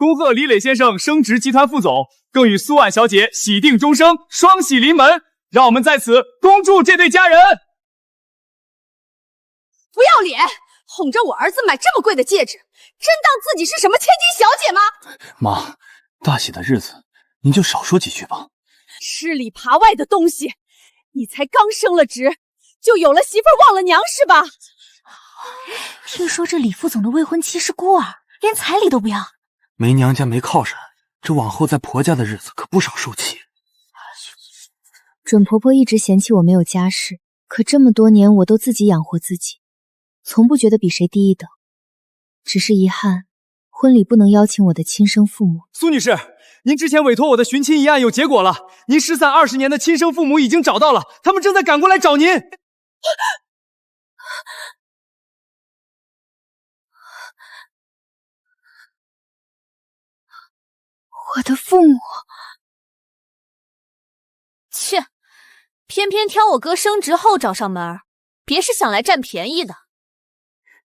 恭贺李磊先生升职集团副总，更与苏婉小姐喜定终生，双喜临门。让我们在此恭祝这对佳人。不要脸，哄着我儿子买这么贵的戒指，真当自己是什么千金小姐吗？妈，大喜的日子，您就少说几句吧。吃里扒外的东西，你才刚升了职，就有了媳妇忘了娘是吧？听说这李副总的未婚妻是孤儿，连彩礼都不要。没娘家没靠山，这往后在婆家的日子可不少受气。准婆婆一直嫌弃我没有家世，可这么多年我都自己养活自己，从不觉得比谁低一等。只是遗憾，婚礼不能邀请我的亲生父母。苏女士，您之前委托我的寻亲一案有结果了，您失散20年的亲生父母已经找到了，他们正在赶过来找您。我的父母。切，偏偏挑我哥升职后找上门，别是想来占便宜的。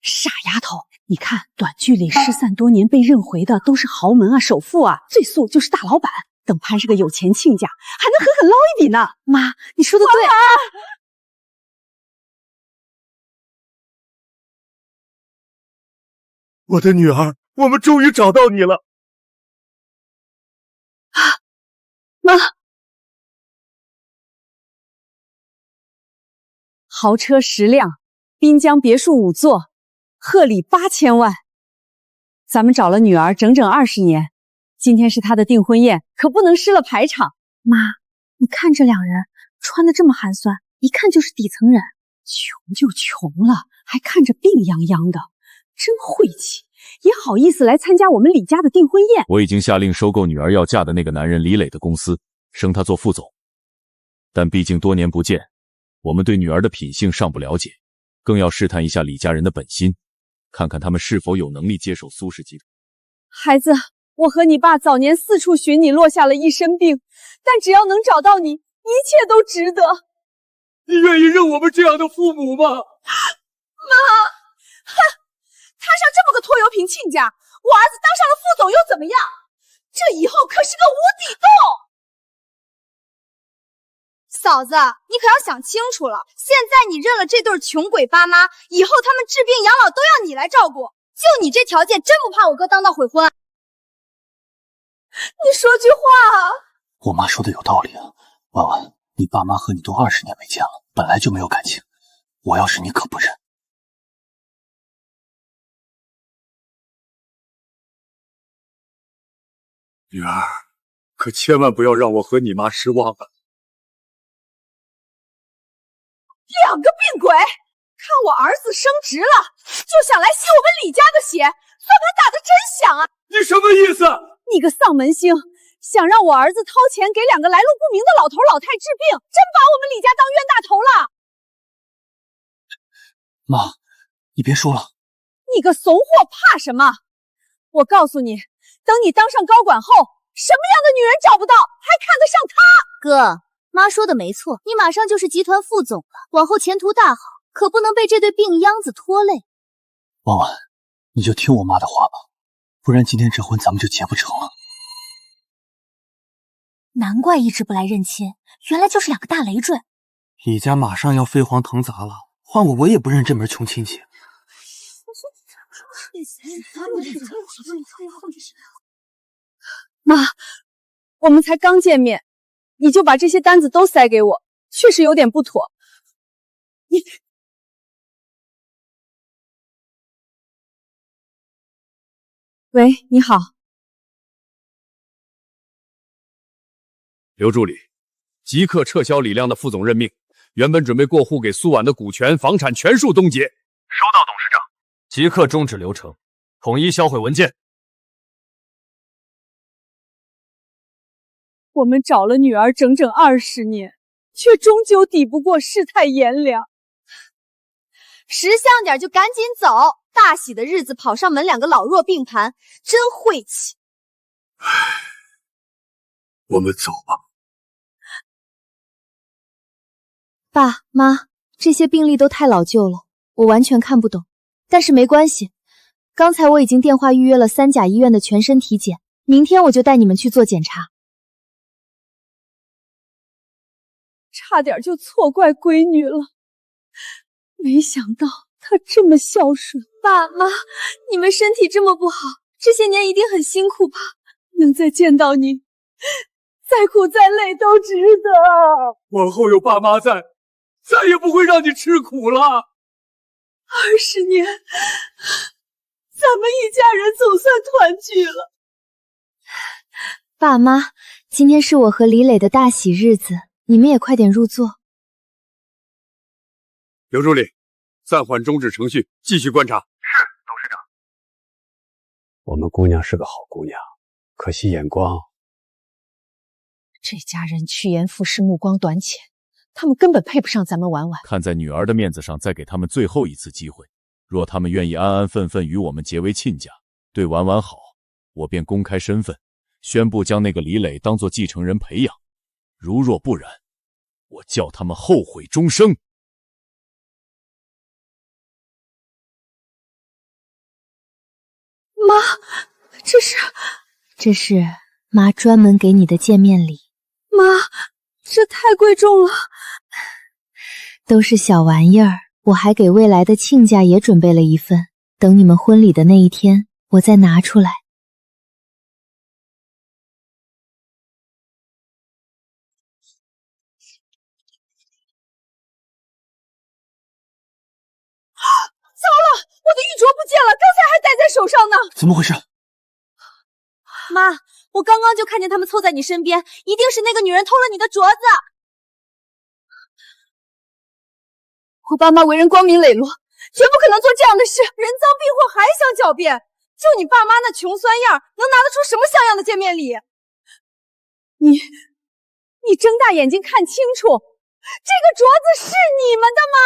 傻丫头，你看短剧里失散多年被认回的都是豪门啊、首富啊，最素就是大老板。等攀是个有钱亲家，还能狠狠捞一笔呢。妈，你说的对。我的女儿，我们终于找到你了。妈，豪车10辆，滨江别墅5座，贺礼8000万。咱们找了女儿整整20年，今天是她的订婚宴，可不能失了排场。妈，你看这两人穿的这么寒酸，一看就是底层人。穷就穷了，还看着病殃殃的，真晦气，也好意思来参加我们李家的订婚宴。我已经下令收购女儿要嫁的那个男人李磊的公司，升他做副总。但毕竟多年不见，我们对女儿的品性尚不了解，更要试探一下李家人的本心，看看他们是否有能力接手苏氏集团。孩子，我和你爸早年四处寻你，落下了一身病，但只要能找到你，一切都值得。你愿意认我们这样的父母吗？妈，哼，摊上这么个拖油瓶亲家，我儿子当上了副总又怎么样？这以后可是个无底洞。嫂子，你可要想清楚了，现在你认了这对穷鬼爸妈，以后他们治病养老都要你来照顾。就你这条件，真不怕我哥当道悔婚？你说句话啊！我妈说的有道理啊，婉婉，你爸妈和你都20年没见了，本来就没有感情，我要是你可不认。女儿，可千万不要让我和你妈失望了。两个病鬼，看我儿子升职了，就想来吸我们李家的血，算盘打得真响啊！你什么意思？你个丧门星，想让我儿子掏钱给2个来路不明的老头老太治病，真把我们李家当冤大头了！妈，你别说了。你个怂货，怕什么？我告诉你，等你当上高管后，什么样的女人找不到，还看得上她？哥，妈说的没错，你马上就是集团副总了，往后前途大好，可不能被这对病秧子拖累。婉婉，你就听我妈的话吧，不然今天这婚咱们就结不成了。难怪一直不来认亲，原来就是2个大累赘。李家马上要飞黄腾达了，换我也不认这门穷亲戚。妈，我们才刚见面，你就把这些单子都塞给我，确实有点不妥。喂，你好。刘助理，即刻撤销李亮的副总任命，原本准备过户给苏婉的股权、房产全数冻结。收到，董事长。即刻终止流程，统一销毁文件。我们找了女儿整整20年，却终究抵不过世态炎凉。识相点就赶紧走，大喜的日子跑上门2个老弱病残，真晦气。我们走吧。爸妈，这些病历都太老旧了，我完全看不懂。但是没关系，刚才我已经电话预约了3甲医院的全身体检，明天我就带你们去做检查。差点就错怪闺女了，没想到她这么孝顺。爸妈，你们身体这么不好，这些年一定很辛苦吧？能再见到你，再苦再累都值得。往后有爸妈在，再也不会让你吃苦了。20年，咱们一家人总算团聚了。爸妈，今天是我和李磊的大喜日子，你们也快点入座。刘助理，暂缓终止程序，继续观察。我们姑娘是个好姑娘，可惜眼光。这家人趋炎附势，目光短浅，他们根本配不上咱们婉婉。看在女儿的面子上，再给他们最后一次机会。若他们愿意安安分分与我们结为亲家，对婉婉好，我便公开身份，宣布将那个李磊当作继承人培养。如若不然，我叫他们后悔终生。妈，这是妈专门给你的见面礼。妈，这太贵重了。都是小玩意儿，我还给未来的亲家也准备了一份，等你们婚礼的那一天，我再拿出来。糟了，我的玉镯不见了，刚才还戴在手上呢。怎么回事？妈，我刚刚就看见他们凑在你身边，一定是那个女人偷了你的镯子。我爸妈为人光明磊落，绝不可能做这样的事。人赃并获还想狡辩，就你爸妈那穷酸样，能拿得出什么像样的见面礼？你睁大眼睛看清楚，这个镯子是你们的吗？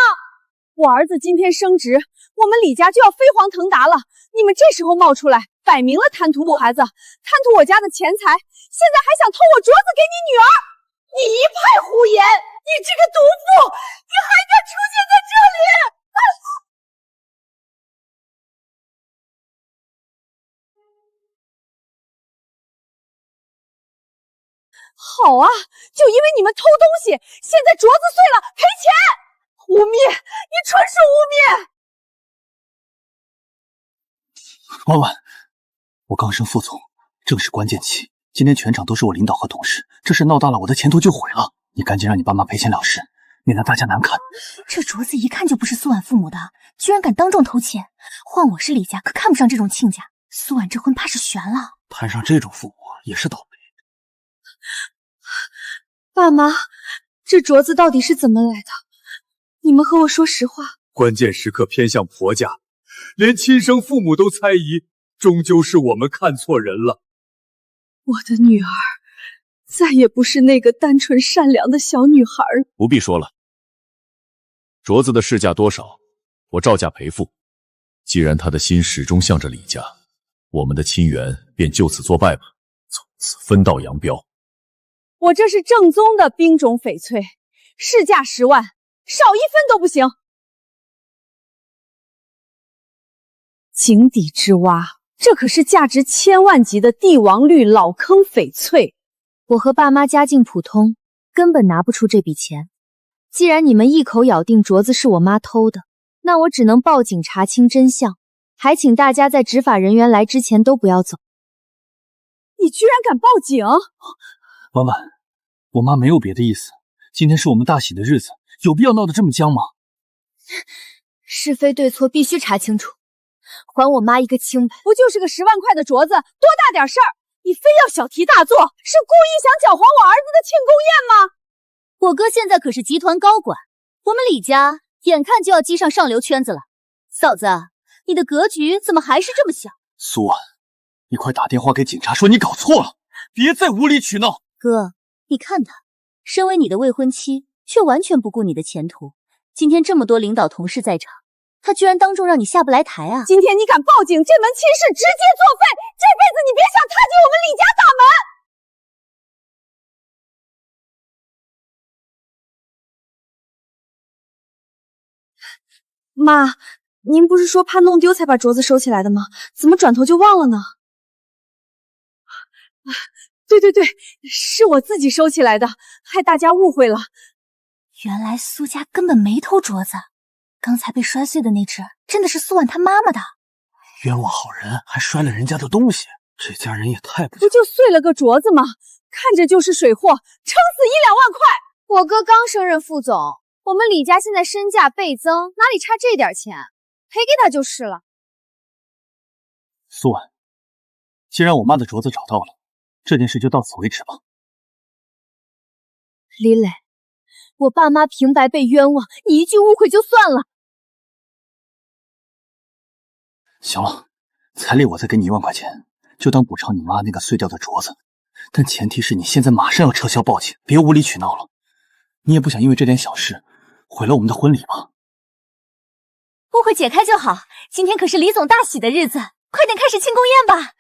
我儿子今天升职，我们李家就要飞黄腾达了，你们这时候冒出来，摆明了贪图我孩子，贪图我家的钱财，现在还想偷我镯子给你女儿，你一派胡言！你这个毒妇，你还敢出现在这里！好啊，就因为你们偷东西，现在镯子碎了，赔钱！污蔑，你纯属污蔑！婉婉，我刚升副总，正是关键期，今天全场都是我领导和同事，这事闹大了，我的前途就毁了。你赶紧让你爸妈赔钱了事，免得大家难看。这镯子一看就不是苏婉父母的，居然敢当众偷钱，换我是李家，可看不上这种亲家。苏婉这婚怕是悬了。摊上这种父母也是倒霉。爸妈，这镯子到底是怎么来的？你们和我说实话。关键时刻偏向婆家，连亲生父母都猜疑，终究是我们看错人了。我的女儿再也不是那个单纯善良的小女孩。不必说了，镯子的市价多少，我照价赔付。既然他的心始终向着李家，我们的亲缘便就此作罢吧，从此分道扬镳。我这是正宗的冰种翡翠，市价10万，少1分都不行。井底之蛙，这可是价值1000万级的帝王绿老坑翡翠。我和爸妈家境普通，根本拿不出这笔钱。既然你们一口咬定镯子是我妈偷的，那我只能报警查清真相，还请大家在执法人员来之前都不要走。你居然敢报警！婉婉，我妈没有别的意思，今天是我们大喜的日子，有必要闹得这么僵吗？是非对错必须查清楚，还我妈一个清白。不就是个10万块的镯子，多大点事儿？你非要小题大做，是故意想搅黄我儿子的庆功宴吗？我哥现在可是集团高管，我们李家眼看就要跻上上流圈子了。嫂子，你的格局怎么还是这么小？苏婉，你快打电话给警察说你搞错了，别再无理取闹。哥，你看他，身为你的未婚妻，却完全不顾你的前途。今天这么多领导同事在场，他居然当众让你下不来台啊！今天你敢报警，这门亲事直接作废，这辈子你别想踏进我们李家大门！妈，您不是说怕弄丢才把镯子收起来的吗？怎么转头就忘了呢？对，是我自己收起来的，害大家误会了。原来苏家根本没偷镯子，刚才被摔碎的那只真的是苏婉她妈妈的。冤枉好人，还摔了人家的东西，这家人也太不……不就碎了个镯子吗？看着就是水货，撑死1-2万块。我哥刚升任副总，我们李家现在身价倍增，哪里差这点钱？赔给他就是了。苏婉，既然我妈的镯子找到了，这件事就到此为止吧。李磊，我爸妈平白被冤枉，你一句误会就算了。行了，彩礼我再给你1万块钱，就当补偿你妈那个碎掉的镯子。但前提是你现在马上要撤销报警，别无理取闹了。你也不想因为这点小事毁了我们的婚礼吧？误会解开就好，今天可是李总大喜的日子，快点开始庆功宴吧。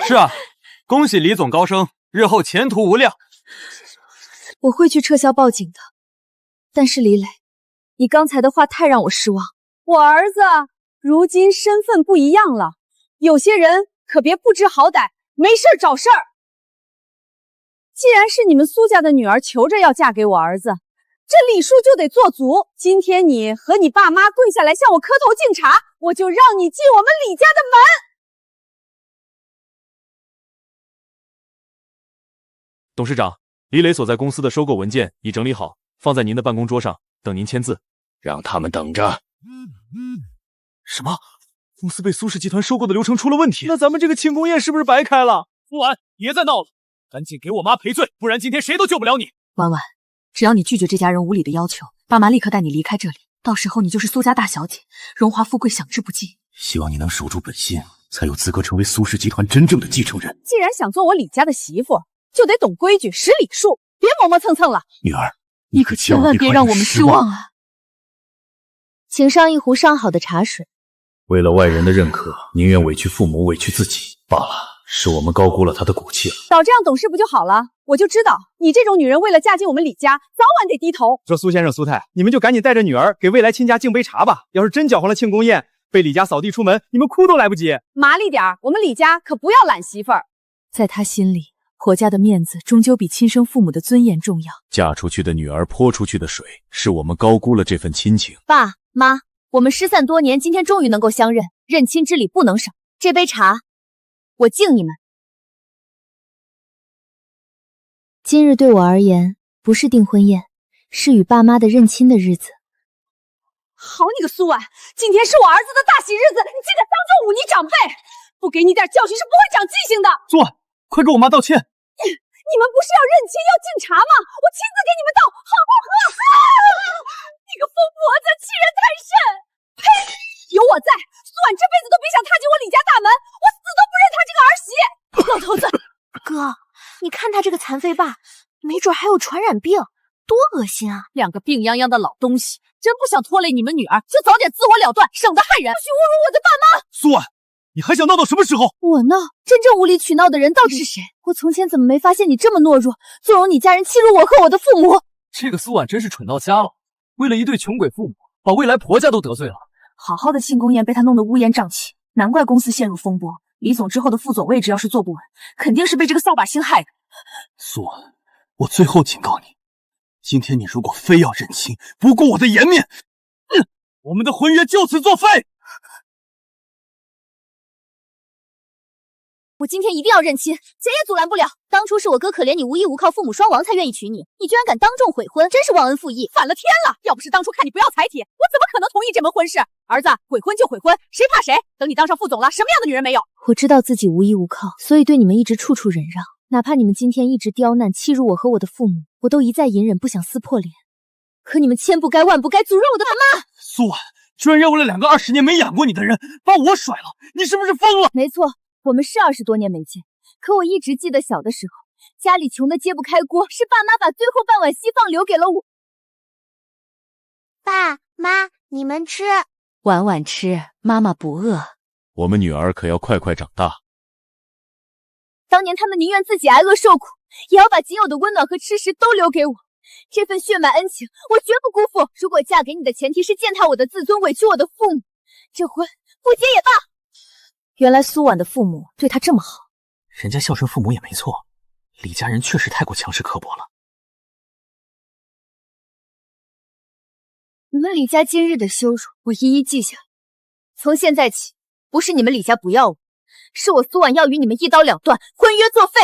是啊，恭喜李总高升，日后前途无量。我会去撤销报警的，但是李磊，你刚才的话太让我失望。我儿子如今身份不一样了，有些人可别不知好歹，没事找事儿。既然是你们苏家的女儿求着要嫁给我儿子，这礼数就得做足。今天你和你爸妈跪下来向我磕头敬茶，我就让你进我们李家的门。董事长，李磊所在公司的收购文件已整理好，放在您的办公桌上，等您签字。让他们等着。什么？公司被苏氏集团收购的流程出了问题？那咱们这个庆功宴是不是白开了？苏婉，别再闹了，赶紧给我妈赔罪，不然今天谁都救不了你。婉婉，只要你拒绝这家人无理的要求，爸妈立刻带你离开这里，到时候你就是苏家大小姐，荣华富贵享之不尽。希望你能守住本心，才有资格成为苏氏集团真正的继承人。既然想做我李家的媳妇，就得懂规矩，识礼数，别磨磨蹭蹭了。女儿，你可千万别让我们失望啊！请上一壶上好的茶水。为了外人的认可，宁愿委屈父母，委屈自己罢了。是我们高估了他的骨气了。早这样懂事不就好了？我就知道你这种女人为了嫁进我们李家，早晚得低头。说苏先生、苏太，你们就赶紧带着女儿给未来亲家敬杯茶吧。要是真搅黄了庆功宴，被李家扫地出门，你们哭都来不及。麻利点儿，我们李家可不要揽媳妇儿。在他心里，婆家的面子终究比亲生父母的尊严重要。嫁出去的女儿泼出去的水，是我们高估了这份亲情。爸妈，我们失散多年，今天终于能够相认，认亲之礼不能少。这杯茶，我敬你们。今日对我而言，不是订婚宴，是与爸妈的认亲的日子。好你个苏婉，今天是我儿子的大喜日子，你记得当众忤逆长辈，不给你点教训是不会长记性的。苏婉，快给我妈道歉！你们不是要认亲要敬茶吗？我亲自给你们倒，好不好？你个疯婆子，欺人太甚！呸！有我在，苏婉这辈子都别想踏进我李家大门，我死都不认她这个儿媳。老头子，哥，你看他这个残废爸，没准还有传染病，多恶心啊！两个病殃殃的老东西，真不想拖累你们女儿，就早点自我了断，省得害人。不许侮辱我的爸妈！苏婉，你还想闹到什么时候？我闹？真正无理取闹的人到底是谁？我从前怎么没发现你这么懦弱，纵容你家人欺辱我和我的父母？这个苏婉真是蠢到家了，为了一对穷鬼父母，把未来婆家都得罪了。好好的庆功宴被他弄得乌烟瘴气，难怪公司陷入风波。李总之后的副总位置要是坐不稳，肯定是被这个扫把星害的。苏婉，我最后警告你，今天你如果非要认亲，不顾我的颜面，我们的婚约就此作废。我今天一定要认亲，谁也阻拦不了。当初是我哥可怜你无依无靠，父母双亡才愿意娶你，你居然敢当众悔婚，真是忘恩负义，反了天了！要不是当初看你不要彩礼，我怎么可能同意这门婚事？儿子，悔婚就悔婚，谁怕谁？等你当上副总了，什么样的女人没有？我知道自己无依无靠，所以对你们一直处处忍让，哪怕你们今天一直刁难欺辱我和我的父母，我都一再隐忍，不想撕破脸。可你们千不该万不该诅咒我的爸妈！苏婉，居然要为了两个20年没养过你的人把我甩了，你是不是疯了？没错，我们是20多年没见，可我一直记得小的时候，家里穷得揭不开锅，是爸妈把最后半碗稀饭留给了我。爸妈，你们吃。晚晚吃，妈妈不饿。我们女儿可要快快长大。当年他们宁愿自己挨饿受苦，也要把仅有的温暖和吃食都留给我。这份血脉恩情，我绝不辜负。如果嫁给你的前提是践踏我的自尊，委屈我的父母，这婚不结也罢。原来苏婉的父母对她这么好，人家孝顺父母也没错，李家人确实太过强势刻薄了。你们李家今日的羞辱，我一一记下来。从现在起，不是你们李家不要我，是我苏婉要与你们一刀两断，婚约作废。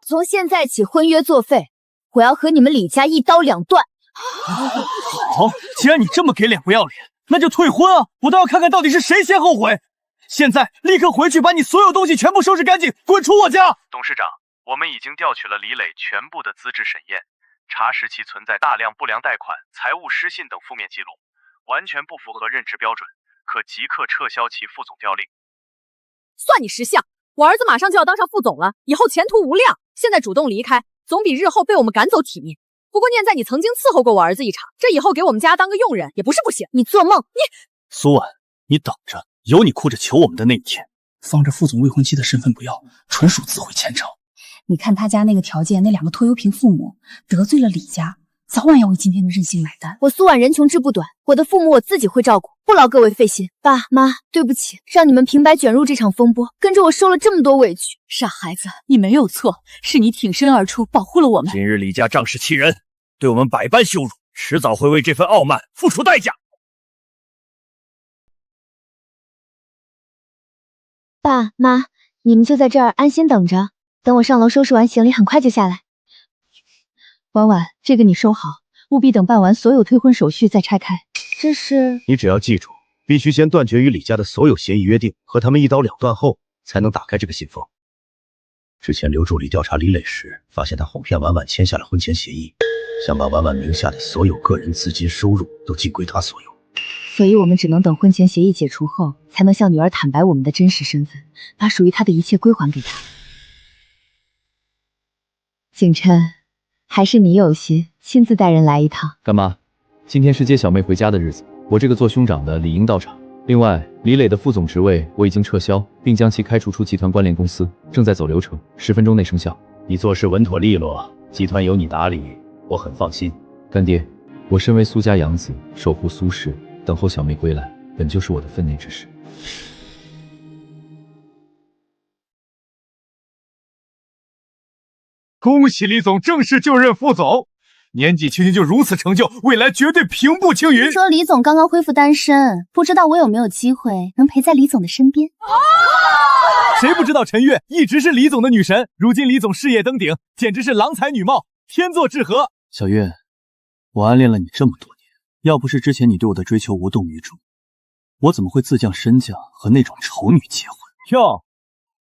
从现在起，婚约作废，我要和你们李家一刀两断。好，既然你这么给脸不要脸，那就退婚啊！我倒要看看到底是谁先后悔。现在立刻回去，把你所有东西全部收拾干净，滚出我家！董事长，我们已经调取了李磊全部的资质审验，查实其存在大量不良贷款、财务失信等负面记录，完全不符合任职标准，可即刻撤销其副总调令。算你识相，我儿子马上就要当上副总了，以后前途无量，现在主动离开，总比日后被我们赶走体面。不过念在你曾经伺候过我儿子一场，这以后给我们家当个佣人也不是不行。你做梦！苏婉，你等着，有你哭着求我们的那一天。放着副总未婚妻的身份不要，纯属自毁前程。你看他家那个条件，那2个拖油瓶父母得罪了李家，早晚要为今天的任性买单。我苏婉人穷志不短，我的父母我自己会照顾，不劳各位费心。爸妈，对不起，让你们平白卷入这场风波，跟着我受了这么多委屈。傻孩子，你没有错，是你挺身而出保护了我们。今日李家仗势欺人，对我们百般羞辱，迟早会为这份傲慢付出代价。爸妈，你们就在这儿安心等着，等我上楼收拾完行李，很快就下来。婉婉，这个你收好，务必等办完所有退婚手续再拆开。这是……你只要记住，必须先断绝与李家的所有协议约定，和他们一刀两断后，才能打开这个信封。之前刘助理调查李磊时，发现他哄骗婉婉签下了婚前协议，想把婉婉名下的所有个人资金收入都尽归他所有。所以我们只能等婚前协议解除后，才能向女儿坦白我们的真实身份，把属于她的一切归还给她。景琛，还是你有心，亲自带人来一趟。干妈，今天是接小妹回家的日子，我这个做兄长的理应到场。另外，李磊的副总职位我已经撤销，并将其开除出集团关联公司，正在走流程，10分钟内生效。你做事稳妥利落，集团有你打理，我很放心。干爹，我身为苏家养子，守护苏氏，等候小妹归来，本就是我的分内之事。恭喜李总正式就任副总，年纪轻轻就如此成就，未来绝对平步青云。听说李总刚刚恢复单身，不知道我有没有机会能陪在李总的身边？谁不知道陈月一直是李总的女神，如今李总事业登顶，简直是郎才女貌，天作之合。小月，我暗恋了你这么多年，要不是之前你对我的追求无动于衷，我怎么会自降身价和那种丑女结婚？哟，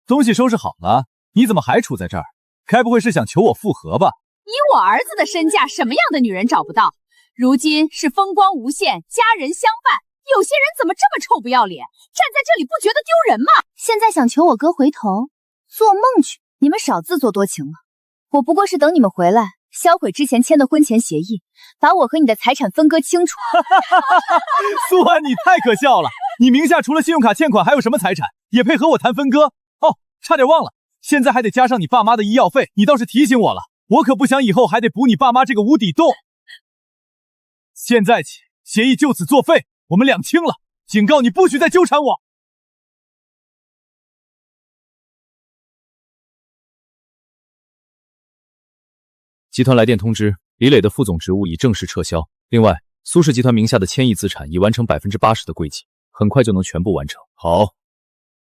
东西收拾好了，你怎么还杵在这儿？该不会是想求我复合吧？以我儿子的身价，什么样的女人找不到？如今是风光无限，家人相伴，有些人怎么这么臭不要脸，站在这里不觉得丢人吗？现在想求我哥回头，做梦去！你们少自作多情了，我不过是等你们回来，销毁之前签的婚前协议，把我和你的财产分割清楚。苏婉，你太可笑了！你名下除了信用卡欠款还有什么财产？也配和我谈分割？哦，差点忘了，现在还得加上你爸妈的医药费，你倒是提醒我了，我可不想以后还得补你爸妈这个无底洞。现在起，协议就此作废，我们两清了，警告你不许再纠缠我。集团来电通知，李磊的副总职务已正式撤销。另外，苏氏集团名下的千亿资产已完成80%的柜记，很快就能全部完成。好，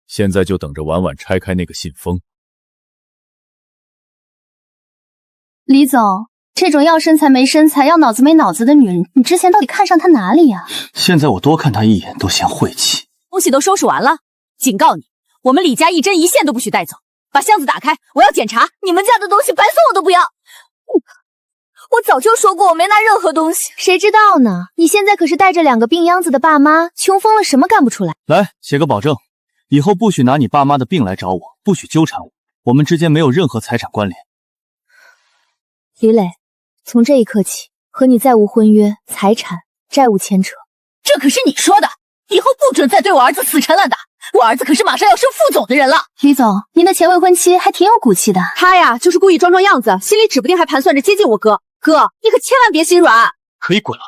现在就等着婉婉拆开那个信封。李总，这种要身材没身材、要脑子没脑子的女人，你之前到底看上她哪里呀？现在我多看她一眼都嫌晦气。东西都收拾完了，警告你，我们李家一针一线都不许带走。把箱子打开，我要检查。你们家的东西白送我都不要。我早就说过我没拿任何东西。谁知道呢？你现在可是带着2个病秧子的爸妈，穷疯了什么干不出来？来，写个保证，以后不许拿你爸妈的病来找我，不许纠缠我，我们之间没有任何财产关联。李磊，从这一刻起，和你再无婚约、财产、债务牵扯。这可是你说的，以后不准再对我儿子死缠烂打。我儿子可是马上要升副总的人了。李总，您的前未婚妻还挺有骨气的。她呀，就是故意装样子，心里指不定还盘算着接近我哥。哥，你可千万别心软。可以滚了。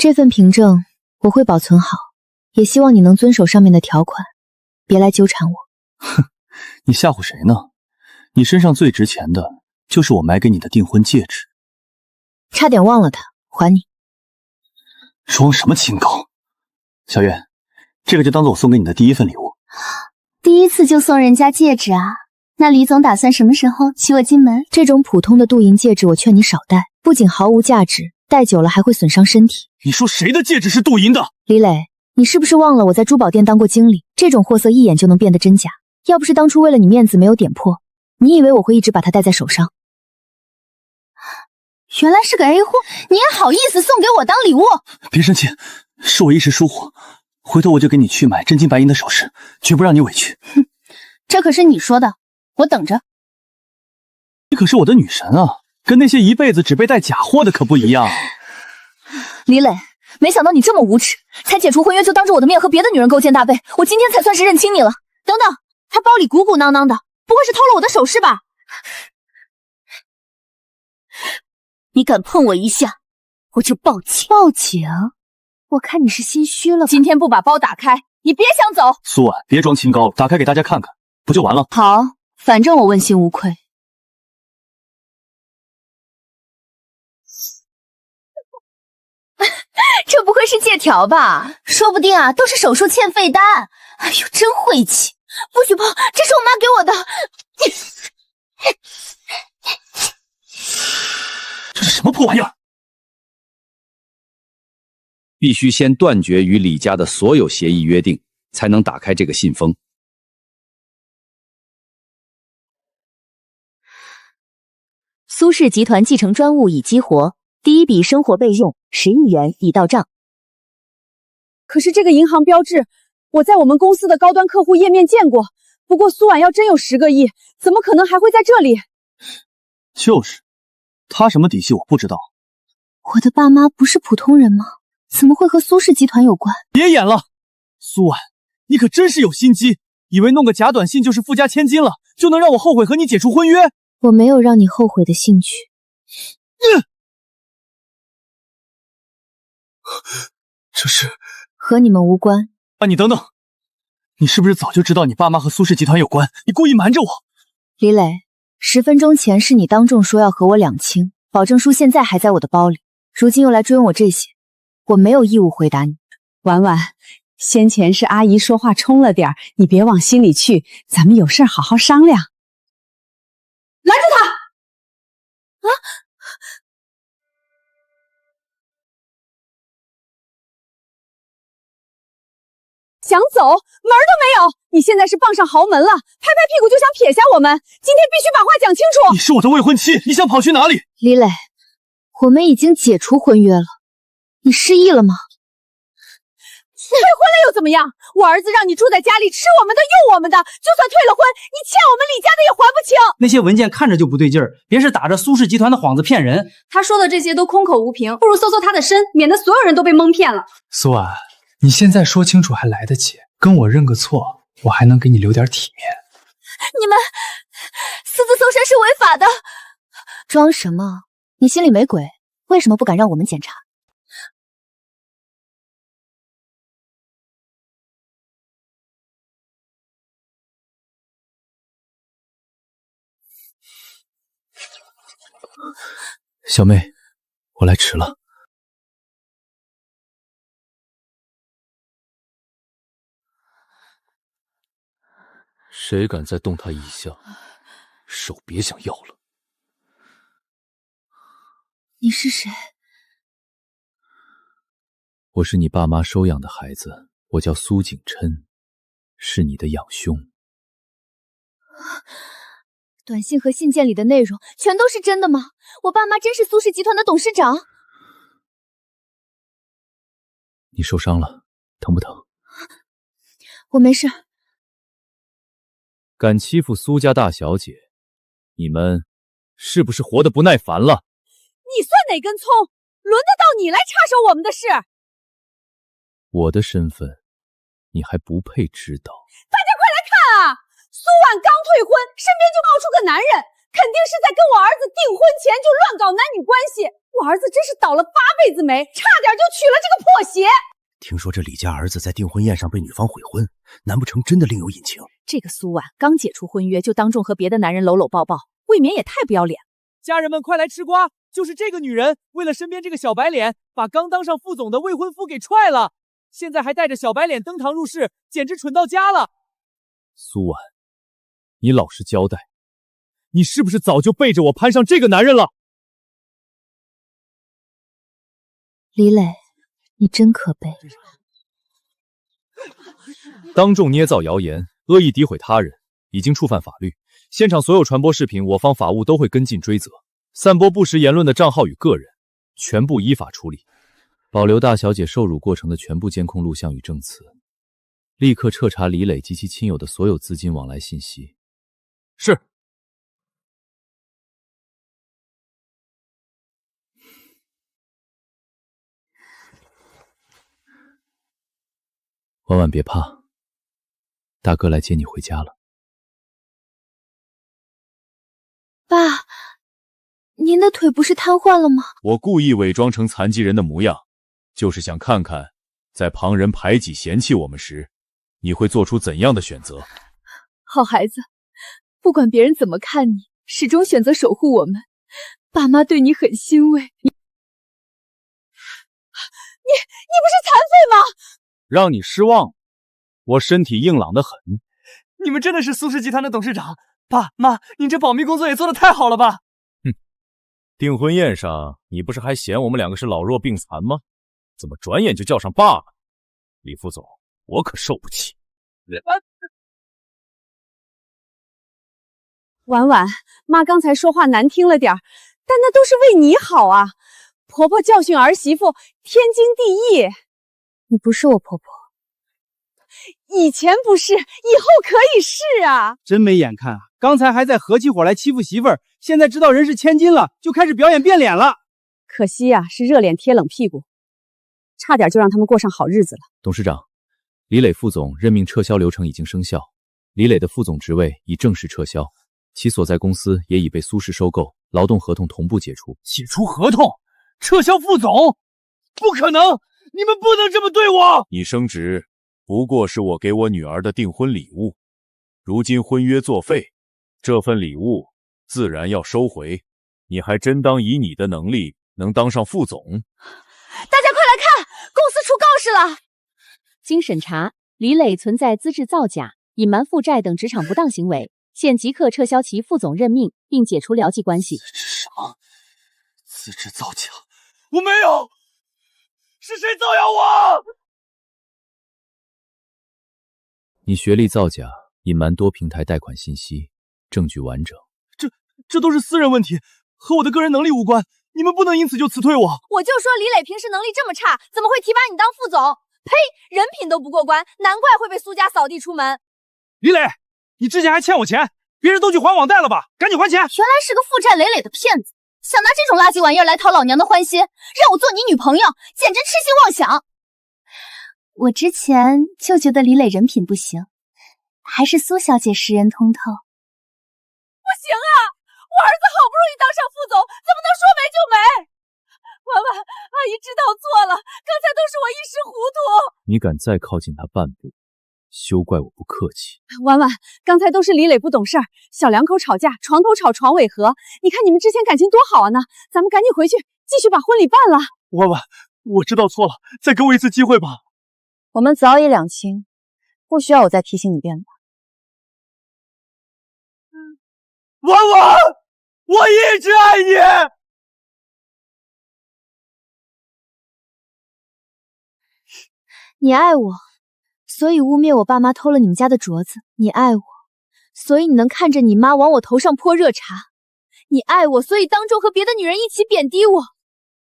这份凭证我会保存好，也希望你能遵守上面的条款，别来纠缠我。哼，你吓唬谁呢？你身上最值钱的就是我买给你的订婚戒指，差点忘了它，还你。装什么清高？小月，这个就当做我送给你的第一份礼物。第一次就送人家戒指啊？那李总打算什么时候娶我进门？这种普通的镀银戒指我劝你少戴，不仅毫无价值，戴久了还会损伤身体。你说谁的戒指是镀银的？李磊，你是不是忘了我在珠宝店当过经理？这种货色一眼就能辨得真假。要不是当初为了你面子没有点破，你以为我会一直把它戴在手上？原来是个 A 货，你也好意思送给我当礼物？别生气，是我一时疏忽，回头我就给你去买真金白银的首饰，绝不让你委屈。哼，这可是你说的，我等着。你可是我的女神啊，跟那些一辈子只被戴假货的可不一样。李磊，没想到你这么无耻，才解除婚约就当着我的面和别的女人勾肩搭背，我今天才算是认清你了。等等，他包里鼓鼓囊囊的，不会是偷了我的首饰吧？你敢碰我一下，我就报警！报警？我看你是心虚了吧？今天不把包打开，你别想走！苏婉，别装清高了，打开给大家看看，不就完了？好，反正我问心无愧。这不会是借条吧？说不定啊，都是手术欠费单。哎呦，真晦气！不许碰，这是我妈给我的。这是什么破玩意儿？必须先断绝与李家的所有协议约定，才能打开这个信封。苏氏集团继承专务已激活，第一笔生活备用10亿元已到账。可是这个银行标志，我在我们公司的高端客户页面见过。不过苏婉要真有10个亿，怎么可能还会在这里？就是，他什么底细我不知道。我的爸妈不是普通人吗？怎么会和苏氏集团有关？别演了，苏婉，你可真是有心机，以为弄个假短信就是富家千金了，就能让我后悔和你解除婚约？我没有让你后悔的兴趣。这是和你们无关。啊，你等等，你是不是早就知道你爸妈和苏氏集团有关？你故意瞒着我？李磊，10分钟前是你当众说要和我两清，保证书现在还在我的包里，如今又来追问我这些，我没有义务回答你。婉婉，先前是阿姨说话冲了点，你别往心里去，咱们有事好好商量。拦住他！啊！想走，门儿都没有！你现在是傍上豪门了，拍拍屁股就想撇下我们，今天必须把话讲清楚。你是我的未婚妻，你想跑去哪里？李磊，我们已经解除婚约了，你失忆了吗？退婚了又怎么样？我儿子让你住在家里，吃我们的，用我们的，就算退了婚，你欠我们李家的也还不清。那些文件看着就不对劲儿，别是打着苏氏集团的幌子骗人。他说的这些都空口无凭，不如搜搜他的身，免得所有人都被蒙骗了。苏婉，你现在说清楚还来得及，跟我认个错，我还能给你留点体面。你们私自搜身是违法的。装什么？你心里没鬼？为什么不敢让我们检查？小妹，我来迟了。谁敢再动他一下，手别想要了。你是谁？我是你爸妈收养的孩子，我叫苏景琛，是你的养兄。短信和信件里的内容全都是真的吗？我爸妈真是苏氏集团的董事长？你受伤了，疼不疼？我没事。敢欺负苏家大小姐，你们是不是活得不耐烦了？你算哪根葱？轮得到你来插手我们的事？我的身份，你还不配知道。大家快来看啊！苏婉刚退婚，身边就冒出个男人，肯定是在跟我儿子订婚前就乱搞男女关系。我儿子真是倒了8辈子霉，差点就娶了这个破鞋。听说这李家儿子在订婚宴上被女方悔婚，难不成真的另有隐情？这个苏婉刚解除婚约就当众和别的男人搂搂抱抱，未免也太不要脸了。家人们快来吃瓜！就是这个女人，为了身边这个小白脸，把刚当上副总的未婚夫给踹了，现在还带着小白脸登堂入室，简直蠢到家了。苏婉，你老实交代，你是不是早就背着我攀上这个男人了？李磊，你真可悲。当众捏造谣言，恶意诋毁他人，已经触犯法律。现场所有传播视频，我方法务都会跟进追责。散播不实言论的账号与个人，全部依法处理。保留大小姐受辱过程的全部监控录像与证词，立刻彻查李磊及其亲友的所有资金往来信息。是。婉婉别怕，大哥来接你回家了。爸，您的腿不是瘫痪了吗？我故意伪装成残疾人的模样，就是想看看，在旁人排挤嫌弃我们时，你会做出怎样的选择。好孩子，不管别人怎么看你，始终选择守护我们。爸妈对你很欣慰。你不是残废吗？让你失望，我身体硬朗得很。你们真的是苏氏集团的董事长？爸妈，您这保密工作也做得太好了吧？订婚宴上，你不是还嫌我们两个是老弱病残吗？怎么转眼就叫上爸了？李副总，我可受不起。婉婉，妈刚才说话难听了点儿，但那都是为你好啊。婆婆教训儿媳妇，天经地义。你不是我婆婆。以前不是，以后可以是啊！真没眼看啊！刚才还在合起伙来欺负媳妇儿，现在知道人是千金了，就开始表演变脸了。可惜呀，是热脸贴冷屁股，差点就让他们过上好日子了。董事长，李磊副总任命撤销流程已经生效，李磊的副总职位已正式撤销，其所在公司也已被苏氏收购，劳动合同同步解除。解除合同？撤销副总？不可能！你们不能这么对我！你升职不过是我给我女儿的订婚礼物，如今婚约作废，这份礼物自然要收回。你还真当以你的能力能当上副总？大家快来看，公司出告示了！经审查，李磊存在资质造假、隐瞒负债等职场不当行为，现即刻撤销其副总任命，并解除僚际关系。什么？资质造假？我没有，是谁造谣我？你学历造假，隐瞒多平台贷款信息，证据完整。这都是私人问题，和我的个人能力无关。你们不能因此就辞退我。我就说李磊平时能力这么差，怎么会提拔你当副总？呸！人品都不过关，难怪会被苏家扫地出门。李磊，你之前还欠我钱，别人都去还网贷了吧？赶紧还钱！原来是个负债累累的骗子，想拿这种垃圾玩意儿来讨老娘的欢心，让我做你女朋友，简直痴心妄想。我之前就觉得李磊人品不行，还是苏小姐识人通透。不行啊，我儿子好不容易当上副总，怎么能说没就没？婉婉，阿姨知道错了，刚才都是我一时糊涂。你敢再靠近他半步，休怪我不客气。婉婉，刚才都是李磊不懂事儿，小两口吵架，床头吵床尾和。你看你们之前感情多好啊呢，咱们赶紧回去继续把婚礼办了。婉婉，我知道错了，再给我一次机会吧。我们早已两清，不需要我再提醒你遍吧。婉婉，我一直爱你。你爱我，所以污蔑我爸妈偷了你们家的镯子；你爱我，所以你能看着你妈往我头上泼热茶；你爱我，所以当众和别的女人一起贬低我。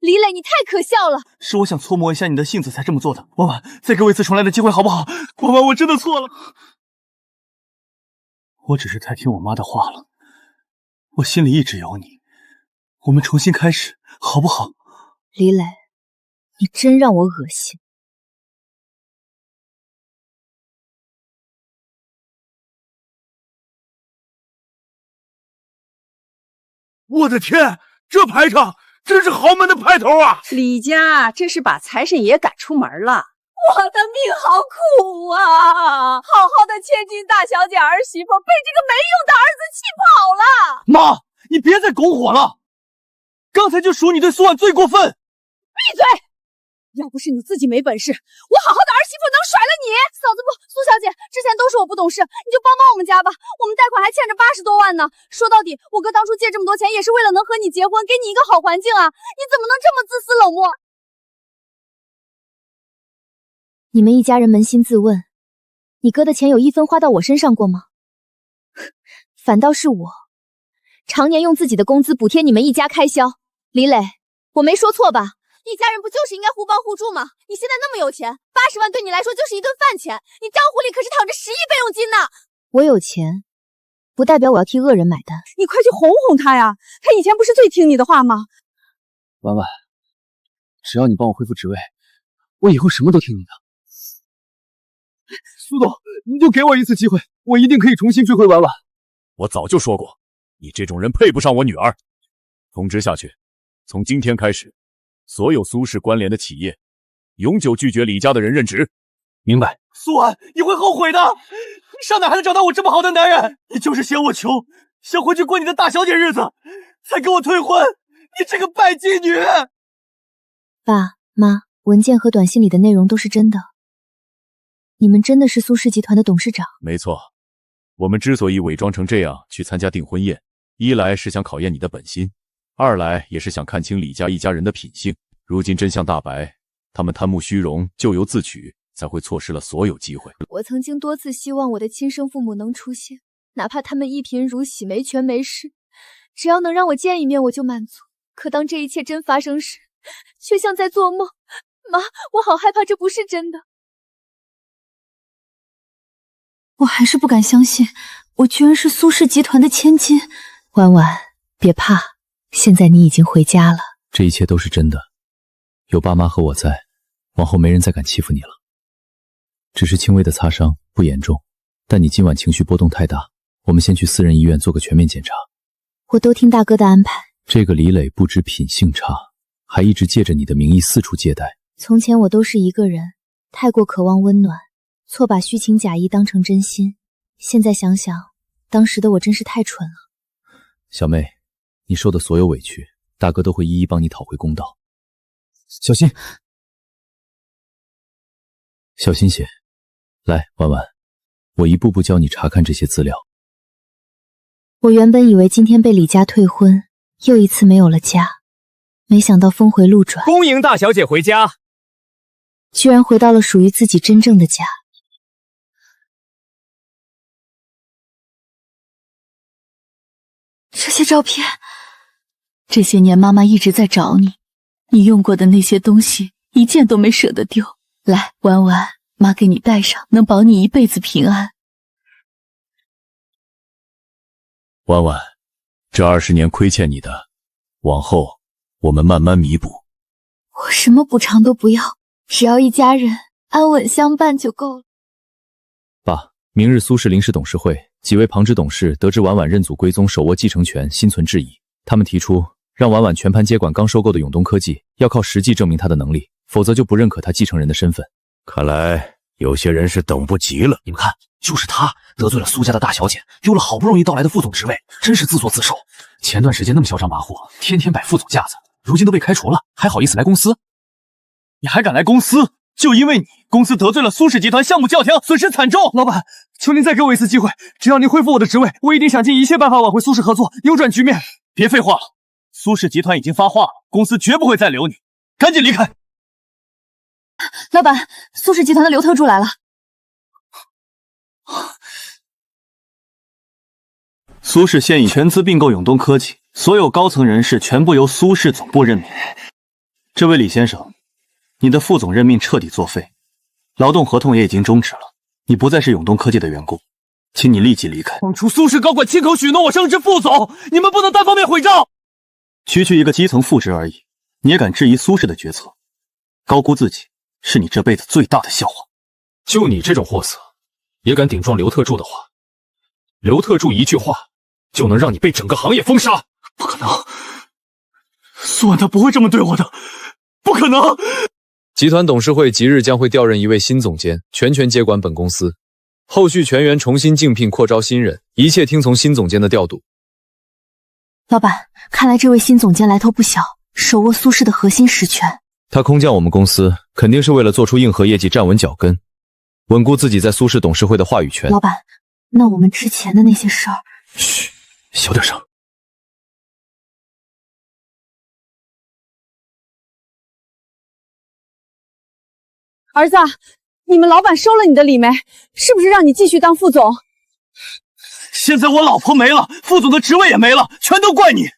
李磊，你太可笑了！是我想搓磨一下你的性子才这么做的。婉婉，再给我一次重来的机会好不好？婉婉，我真的错了，我只是太听我妈的话了。我心里一直有你，我们重新开始好不好？李磊，你真让我恶心。我的天，这排场真是豪门的派头啊！李家这是把财神爷赶出门了。我的命好苦啊！好好的千金大小姐儿媳妇被这个没用的儿子气跑了。妈，你别再拱火了，刚才就属你对苏婉最过分。闭嘴！要不是你自己没本事，我好好的儿媳妇能甩了你？嫂子不，苏小姐，之前都是我不懂事，你就帮帮我们家吧，我们贷款还欠着80多万呢。说到底，我哥当初借这么多钱也是为了能和你结婚，给你一个好环境啊！你怎么能这么自私冷漠？你们一家人扪心自问，你哥的钱有一分花到我身上过吗？反倒是我，常年用自己的工资补贴你们一家开销。李磊，我没说错吧？一家人不就是应该互帮互助吗？你现在那么有钱，80万对你来说就是一顿饭钱，你账户里可是躺着10亿备用金呢。我有钱，不代表我要替恶人买单。你快去哄哄他呀，他以前不是最听你的话吗？婉婉，只要你帮我恢复职位，我以后什么都听你的。苏总，你就给我一次机会，我一定可以重新追回婉婉。我早就说过，你这种人配不上我女儿。通知下去，从今天开始，所有苏氏关联的企业永久拒绝李家的人任职。明白。苏婉，你会后悔的。你上哪还能找到我这么好的男人？你就是嫌我穷，想回去过你的大小姐日子，才跟我退婚。你这个败妓女！爸妈，文件和短信里的内容都是真的。你们真的是苏氏集团的董事长？没错，我们之所以伪装成这样去参加订婚宴，一来是想考验你的本心，二来也是想看清李家一家人的品性。如今真相大白，他们贪慕虚荣，咎由自取，才会错失了所有机会。我曾经多次希望我的亲生父母能出现，哪怕他们一贫如洗，没权没势，只要能让我见一面我就满足。可当这一切真发生时，却像在做梦。妈，我好害怕这不是真的。我还是不敢相信，我居然是苏氏集团的千金。婉婉，别怕，现在你已经回家了。这一切都是真的，有爸妈和我在，往后没人再敢欺负你了。只是轻微的擦伤，不严重，但你今晚情绪波动太大，我们先去私人医院做个全面检查。我都听大哥的安排。这个李磊不止品性差，还一直借着你的名义四处借贷。从前我都是一个人，太过渴望温暖，错把虚情假意当成真心。现在想想，当时的我真是太蠢了。小妹，你受的所有委屈，大哥都会一一帮你讨回公道。小心，小心些。来，婉婉，我一步步教你查看这些资料。我原本以为今天被李家退婚，又一次没有了家，没想到峰回路转，恭迎大小姐回家，居然回到了属于自己真正的家。这些照片，这些年妈妈一直在找你，你用过的那些东西一件都没舍得丢。来，婉婉，妈给你戴上，能保你一辈子平安。婉婉，这20年亏欠你的，往后我们慢慢弥补。我什么补偿都不要，只要一家人安稳相伴就够了。爸，明日苏氏临时董事会几位旁支董事得知婉婉认祖归宗，手握继承权，心存质疑。他们提出让婉婉全盘接管刚收购的永东科技，要靠实际证明她的能力，否则就不认可她继承人的身份。看来有些人是等不及了。你们看，就是他得罪了苏家的大小姐，丢了好不容易到来的副总职位，真是自作自受。前段时间那么嚣张跋扈，天天摆副总架子，如今都被开除了，还好意思来公司？你还敢来公司？就因为你，公司得罪了苏氏集团，项目叫停，损失惨重。老板，求您再给我一次机会，只要您恢复我的职位，我一定想尽一切办法挽回苏氏合作，扭转局面。别废话了，苏氏集团已经发话了，公司绝不会再留你，赶紧离开。老板，苏氏集团的刘特助来了。苏氏现已全资并购永东科技，所有高层人士全部由苏氏总部任命。这位李先生，你的副总任命彻底作废，劳动合同也已经终止了，你不再是永东科技的员工，请你立即离开。当初苏氏高管亲口许诺我升职副总，你们不能单方面毁账。区区一个基层副职而已，你也敢质疑苏氏的决策，高估自己是你这辈子最大的笑话。就你这种货色，也敢顶撞刘特助的话，刘特助一句话就能让你被整个行业封杀。不可能，苏婉她不会这么对我的，不可能！集团董事会即日将会调任一位新总监，全权接管本公司，后续全员重新竞聘扩招新人，一切听从新总监的调度。老板，看来这位新总监来头不小，手握苏氏的核心实权。他空降我们公司，肯定是为了做出硬核业绩站稳脚跟，稳固自己在苏氏董事会的话语权。老板，那我们之前的那些事儿……嘘，小点声。儿子，你们老板收了你的礼没？是不是让你继续当副总？现在我老婆没了，副总的职位也没了，全都怪你！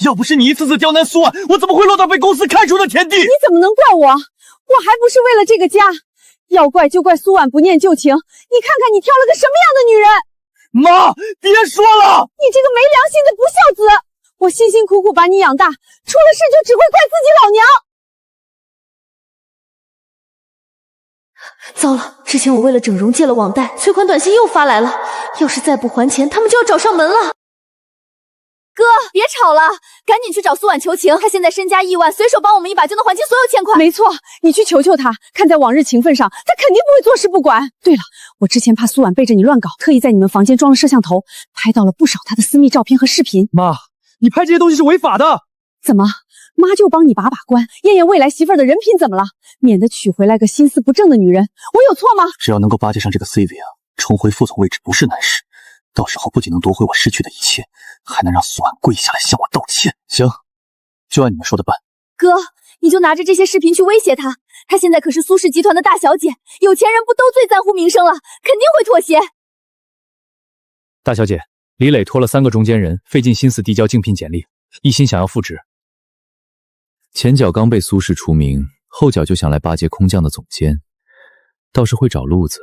要不是你一次次刁难苏婉，我怎么会落到被公司开除的田地？你怎么能怪我？我还不是为了这个家。要怪就怪苏婉不念旧情，你看看你挑了个什么样的女人！妈，别说了！你这个没良心的不孝子！我辛辛苦苦把你养大，出了事就只会怪自己老娘。糟了，之前我为了整容借了网贷，催款短信又发来了，要是再不还钱，他们就要找上门了。哥，别吵了，赶紧去找苏婉求情，她现在身家亿万，随手帮我们一把就能还清所有欠款。没错，你去求求她，看在往日情分上，她肯定不会坐视不管。对了，我之前怕苏婉背着你乱搞，特意在你们房间装了摄像头，拍到了不少她的私密照片和视频。妈，你拍这些东西是违法的。怎么？妈就帮你把把关，验验未来媳妇儿的人品怎么了？免得娶回来个心思不正的女人，我有错吗？只要能够巴结上这个 Sylvia， 重回副总位置不是难事。到时候不仅能夺回我失去的一切，还能让苏婉跪下来向我道歉。行，就按你们说的办。哥，你就拿着这些视频去威胁她，她现在可是苏氏集团的大小姐，有钱人不都最在乎名声了，肯定会妥协。大小姐，李磊拖了3个中间人，费尽心思递交竞聘简历，一心想要复职。前脚刚被苏氏除名，后脚就想来巴结空降的总监，倒是会找路子。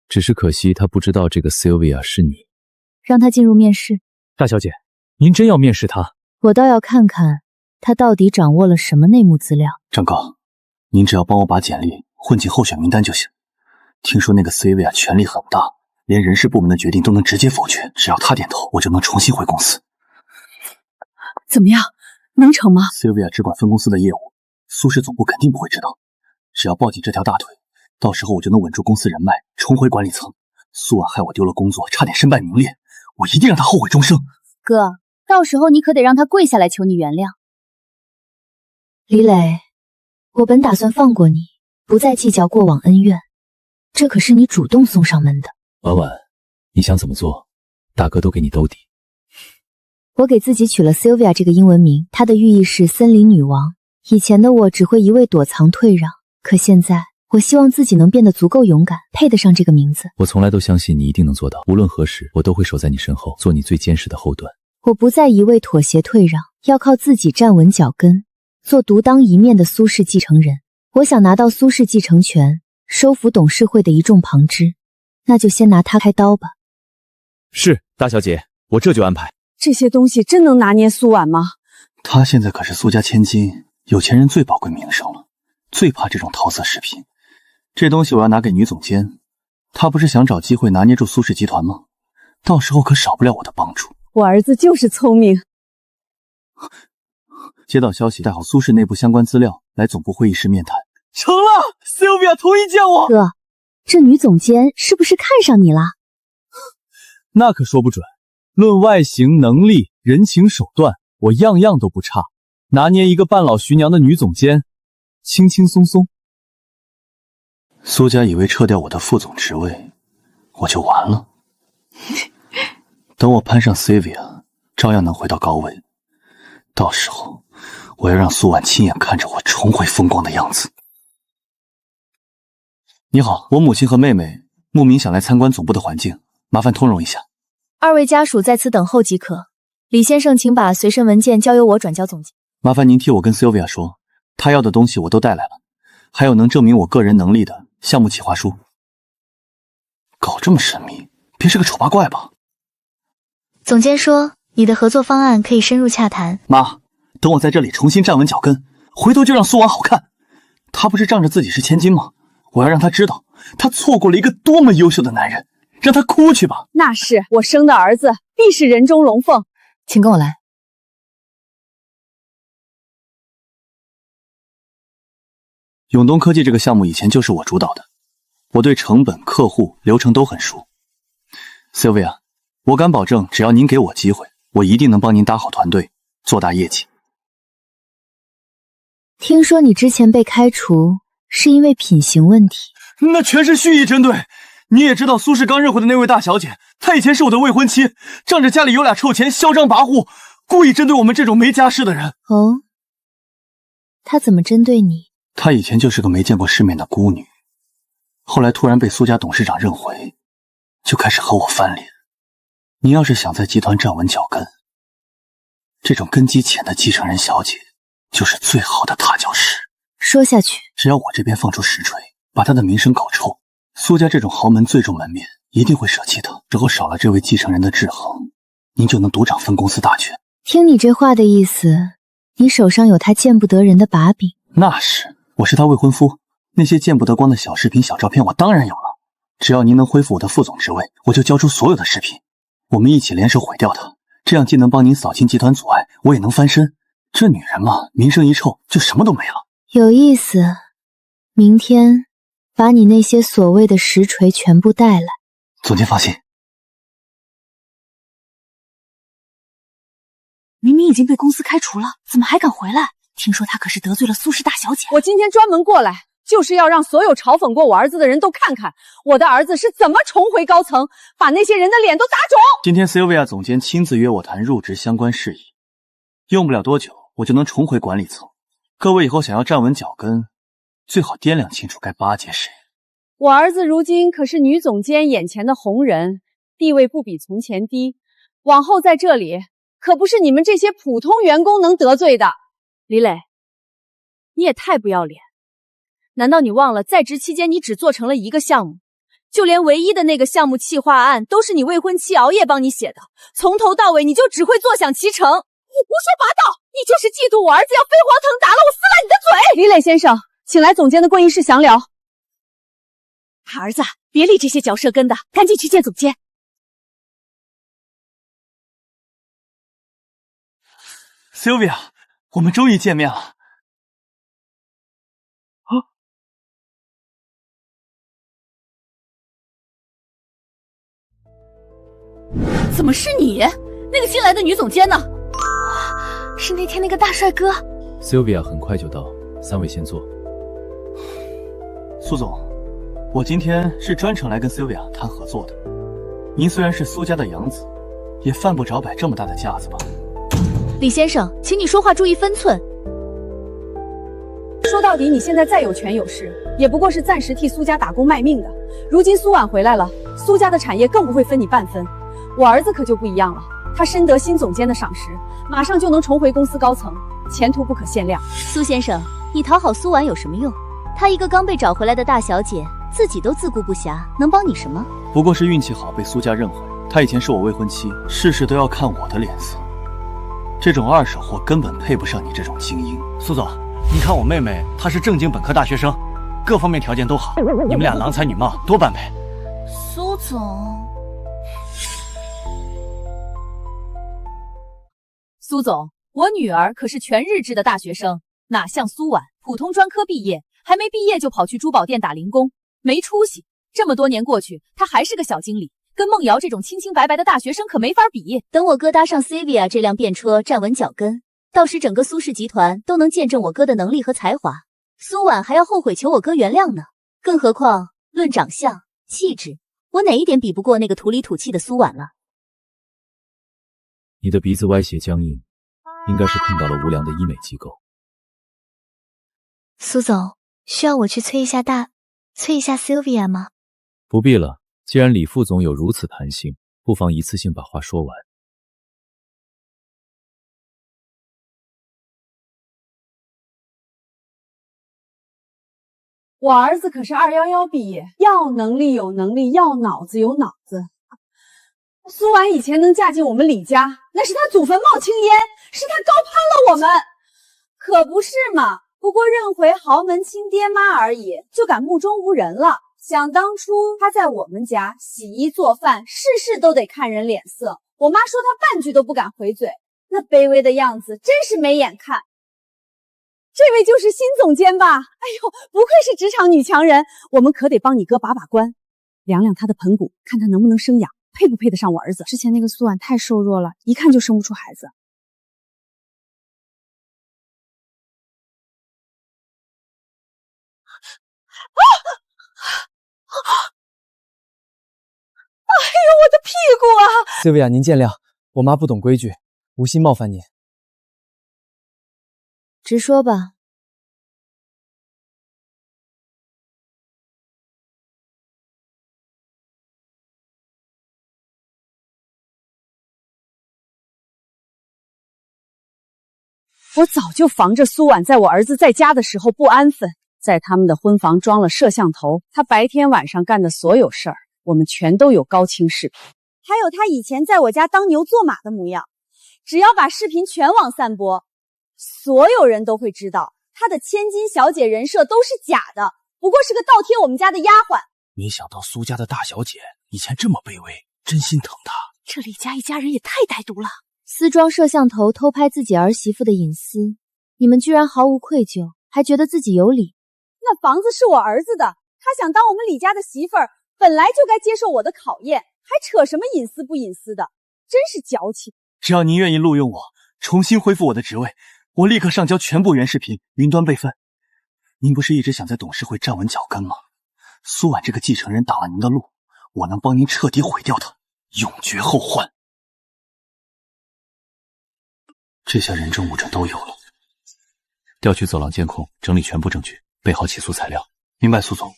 只是可惜他不知道这个 Sylvia 是你。让他进入面试。大小姐，您真要面试他？我倒要看看他到底掌握了什么内幕资料。张高，您只要帮我把简历混进候选名单就行。听说那个 Sylvia 权力很大，连人事部门的决定都能直接否决，只要他点头，我就能重新回公司。怎么样？能成吗 ？Sylvia 只管分公司的业务，苏氏总部肯定不会知道。只要抱紧这条大腿，到时候我就能稳住公司人脉，重回管理层。苏婉害我丢了工作，差点身败名裂，我一定让她后悔终生。哥，到时候你可得让她跪下来求你原谅。李磊，我本打算放过你，不再计较过往恩怨，这可是你主动送上门的。婉婉，你想怎么做，大哥都给你兜底。我给自己取了 Sylvia 这个英文名，它的寓意是森林女王。以前的我只会一味躲藏退让，可现在我希望自己能变得足够勇敢，配得上这个名字。我从来都相信你一定能做到，无论何时，我都会守在你身后，做你最坚实的后盾。我不再一味妥协退让，要靠自己站稳脚跟，做独当一面的苏氏继承人。我想拿到苏氏继承权，收服董事会的一众旁支，那就先拿他开刀吧。是，大小姐，我这就安排。这些东西真能拿捏苏婉吗？她现在可是苏家千金，有钱人最宝贵名声了，最怕这种桃色视频。这东西我要拿给女总监，她不是想找机会拿捏住苏氏集团吗？到时候可少不了我的帮助。我儿子就是聪明。接到消息，带好苏氏内部相关资料来总部会议室面谈。成了 ，Sylvia 同意见我。哥，这女总监是不是看上你了？那可说不准。论外形、能力、人情手段，我样样都不差。拿捏一个半老徐娘的女总监，轻轻松松。苏家以为撤掉我的副总职位，我就完了。等我攀上 Sylvia， 照样能回到高位。到时候，我要让苏婉亲眼看着我重回风光的样子。你好，我母亲和妹妹慕名想来参观总部的环境，麻烦通融一下。2位家属在此等候即可。李先生，请把随身文件交由我转交总监。麻烦您替我跟 Sylvia 说，她要的东西我都带来了，还有能证明我个人能力的项目企划书。搞这么神秘，别是个丑八怪吧？总监说，你的合作方案可以深入洽谈。妈，等我在这里重新站稳脚跟，回头就让苏婉好看。她不是仗着自己是千金吗？我要让她知道，她错过了一个多么优秀的男人。让他哭去吧。那是我生的儿子，必是人中龙凤。请跟我来。永东科技这个项目以前就是我主导的，我对成本、客户、流程都很熟。Sylvia， 我敢保证，只要您给我机会，我一定能帮您搭好团队，做大业绩。听说你之前被开除是因为品行问题，那全是蓄意针对。你也知道苏氏刚认回的那位大小姐，她以前是我的未婚妻，仗着家里有俩臭钱嚣张跋扈，故意针对我们这种没家室的人。哦，她怎么针对你？她以前就是个没见过世面的孤女，后来突然被苏家董事长认回，就开始和我翻脸。你要是想在集团站稳脚跟，这种根基浅的继承人小姐就是最好的踏脚石。说下去，只要我这边放出实锤，把她的名声搞臭，苏家这种豪门最重门面一定会舍弃她。之后少了这位继承人的制衡，您就能独掌分公司大权。听你这话的意思，你手上有他见不得人的把柄。那是，我是他未婚夫，那些见不得光的小视频、小照片我当然有了。只要您能恢复我的副总职位，我就交出所有的视频，我们一起联手毁掉他，这样既能帮您扫清集团阻碍，我也能翻身。这女人嘛，名声一臭就什么都没了。有意思，明天把你那些所谓的实锤全部带来。总监放心。明明已经被公司开除了，怎么还敢回来？听说他可是得罪了苏氏大小姐。我今天专门过来，就是要让所有嘲讽过我儿子的人都看看，我的儿子是怎么重回高层，把那些人的脸都打肿。今天 Sylvia 总监亲自约我谈入职相关事宜，用不了多久，我就能重回管理层。各位以后想要站稳脚跟，最好掂量清楚该巴结谁。我儿子如今可是女总监眼前的红人，地位不比从前低，往后在这里可不是你们这些普通员工能得罪的。李磊，你也太不要脸！难道你忘了在职期间你只做成了一个项目，就连唯一的那个项目企划案都是你未婚妻熬夜帮你写的，从头到尾你就只会坐享其成，胡说八道！你就是嫉妒我儿子要飞黄腾达了，我撕烂你的嘴！李磊先生，请来总监的会议室详聊。儿子，别理这些嚼舌根的，赶紧去见总监。Sylvia， 我们终于见面了。怎么是你？那个新来的女总监呢？是那天那个大帅哥。Sylvia 很快就到，三位先坐。苏总，我今天是专程来跟 Sylvia 谈合作的。您虽然是苏家的养子，也犯不着摆这么大的架子吧？李先生，请你说话注意分寸。说到底，你现在再有权有势，也不过是暂时替苏家打工卖命的。如今苏婉回来了，苏家的产业更不会分你半分。我儿子可就不一样了，他深得新总监的赏识，马上就能重回公司高层，前途不可限量。苏先生，你讨好苏婉有什么用？她一个刚被找回来的大小姐，自己都自顾不暇，能帮你什么？不过是运气好被苏家认回，她以前是我未婚妻，事事都要看我的脸色。这种二手货根本配不上你这种精英。苏总，你看我妹妹，她是正经本科大学生，各方面条件都好，你们俩郎才女貌，多般配。苏总，苏总，我女儿可是全日制的大学生，哪像苏婉，普通专科毕业，还没毕业就跑去珠宝店打零工，没出息。这么多年过去，她还是个小经理，跟梦瑶这种清清白白的大学生可没法比。等我哥搭上 Sylvia 这辆便车站稳脚跟，到时整个苏氏集团都能见证我哥的能力和才华。苏婉还要后悔求我哥原谅呢。更何况论长相、气质，我哪一点比不过那个土里土气的苏婉了？你的鼻子歪斜僵硬，应该是碰到了无良的医美机构。苏总，需要我去催一下Sylvia 吗？不必了，既然李副总有如此弹性，不妨一次性把话说完。我儿子可是211毕业，要能力有能力，要脑子有脑子。苏婉以前能嫁进我们李家，那是她祖坟冒青烟，是她高攀了我们，可不是嘛？不过认回豪门亲爹妈而已，就敢目中无人了。想当初她在我们家洗衣做饭，事事都得看人脸色，我妈说她半句都不敢回嘴，那卑微的样子真是没眼看。这这位就是新总监吧？哎呦，不愧是职场女强人，我们可得帮你哥把把关，量量他的盆骨，看他能不能生养，配不配得上我儿子。之前那个苏婉太瘦弱了，一看就生不出孩子。哎呦，我的屁股啊！Sylvia，您见谅，我妈不懂规矩，无心冒犯您。直说吧。我早就防着苏婉在我儿子在家的时候不安分，在他们的婚房装了摄像头，他白天晚上干的所有事儿，我们全都有高清视频。还有他以前在我家当牛做马的模样，只要把视频全网散播，所有人都会知道他的千金小姐人设都是假的，不过是个倒贴我们家的丫鬟。没想到苏家的大小姐以前这么卑微，真心疼她。这李家一家人也太歹毒了。私装摄像头偷拍自己儿媳妇的隐私，你们居然毫无愧疚，还觉得自己有理。那房子是我儿子的，他想当我们李家的媳妇儿，本来就该接受我的考验，还扯什么隐私不隐私的，真是矫情。只要您愿意录用我，重新恢复我的职位，我立刻上交全部原视频，云端备份。您不是一直想在董事会站稳脚跟吗？苏婉这个继承人挡了您的路，我能帮您彻底毁掉他，永绝后患。这下人证物证都有了，调取走廊监控，整理全部证据，备好起诉材料。明白，苏总。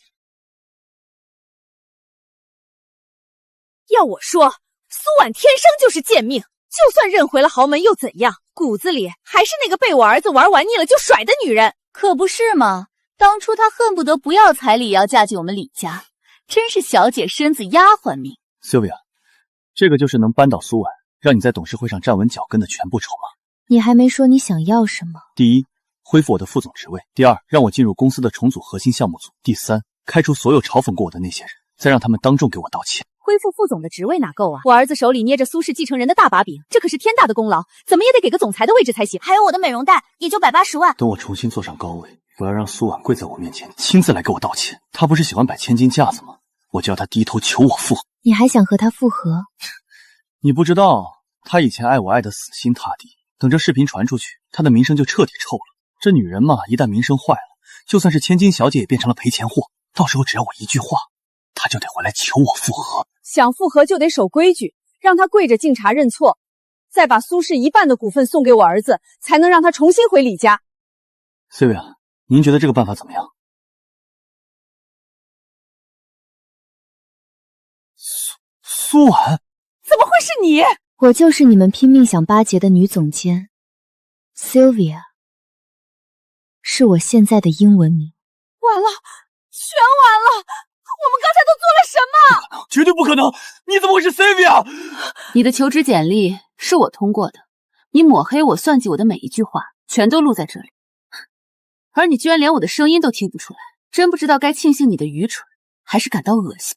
要我说，苏婉天生就是贱命，就算认回了豪门又怎样？骨子里还是那个被我儿子玩腻了就甩的女人，可不是吗？当初她恨不得不要彩礼也要嫁进我们李家，真是小姐身子丫鬟命。Sylvia， 这个就是能扳倒苏婉，让你在董事会上站稳脚跟的全部筹码。你还没说你想要什么。第一，恢复我的副总职位；第二，让我进入公司的重组核心项目组；第三，开除所有嘲讽过我的那些人，再让他们当众给我道歉。恢复副总的职位哪够啊？我儿子手里捏着苏氏继承人的大把柄，这可是天大的功劳，怎么也得给个总裁的位置才行。还有我的美容贷，也就180万。等我重新坐上高位，我要让苏婉跪在我面前，亲自来给我道歉。她不是喜欢摆千金架子吗？我就要她低头求我复合。你还想和她复合？你不知道，她以前爱我爱得死心塌地，等这视频传出去，她的名声就彻底臭了。这女人嘛，一旦名声坏了，就算是千金小姐也变成了赔钱货。到时候只要我一句话，她就得回来求我复合。想复合就得守规矩，让他跪着敬茶认错，再把苏氏一半的股份送给我儿子，才能让他重新回李家。Sylvia， 您觉得这个办法怎么样？苏婉，怎么会是你？我就是你们拼命想巴结的女总监 Sylvia， 是我现在的英文名。完了，全完了！我们刚才都做了什么？绝对不可能！你怎么会是 Sylvia？ 你的求职简历是我通过的，你抹黑我、算计我的每一句话，全都录在这里。而你居然连我的声音都听不出来，真不知道该庆幸你的愚蠢，还是感到恶心。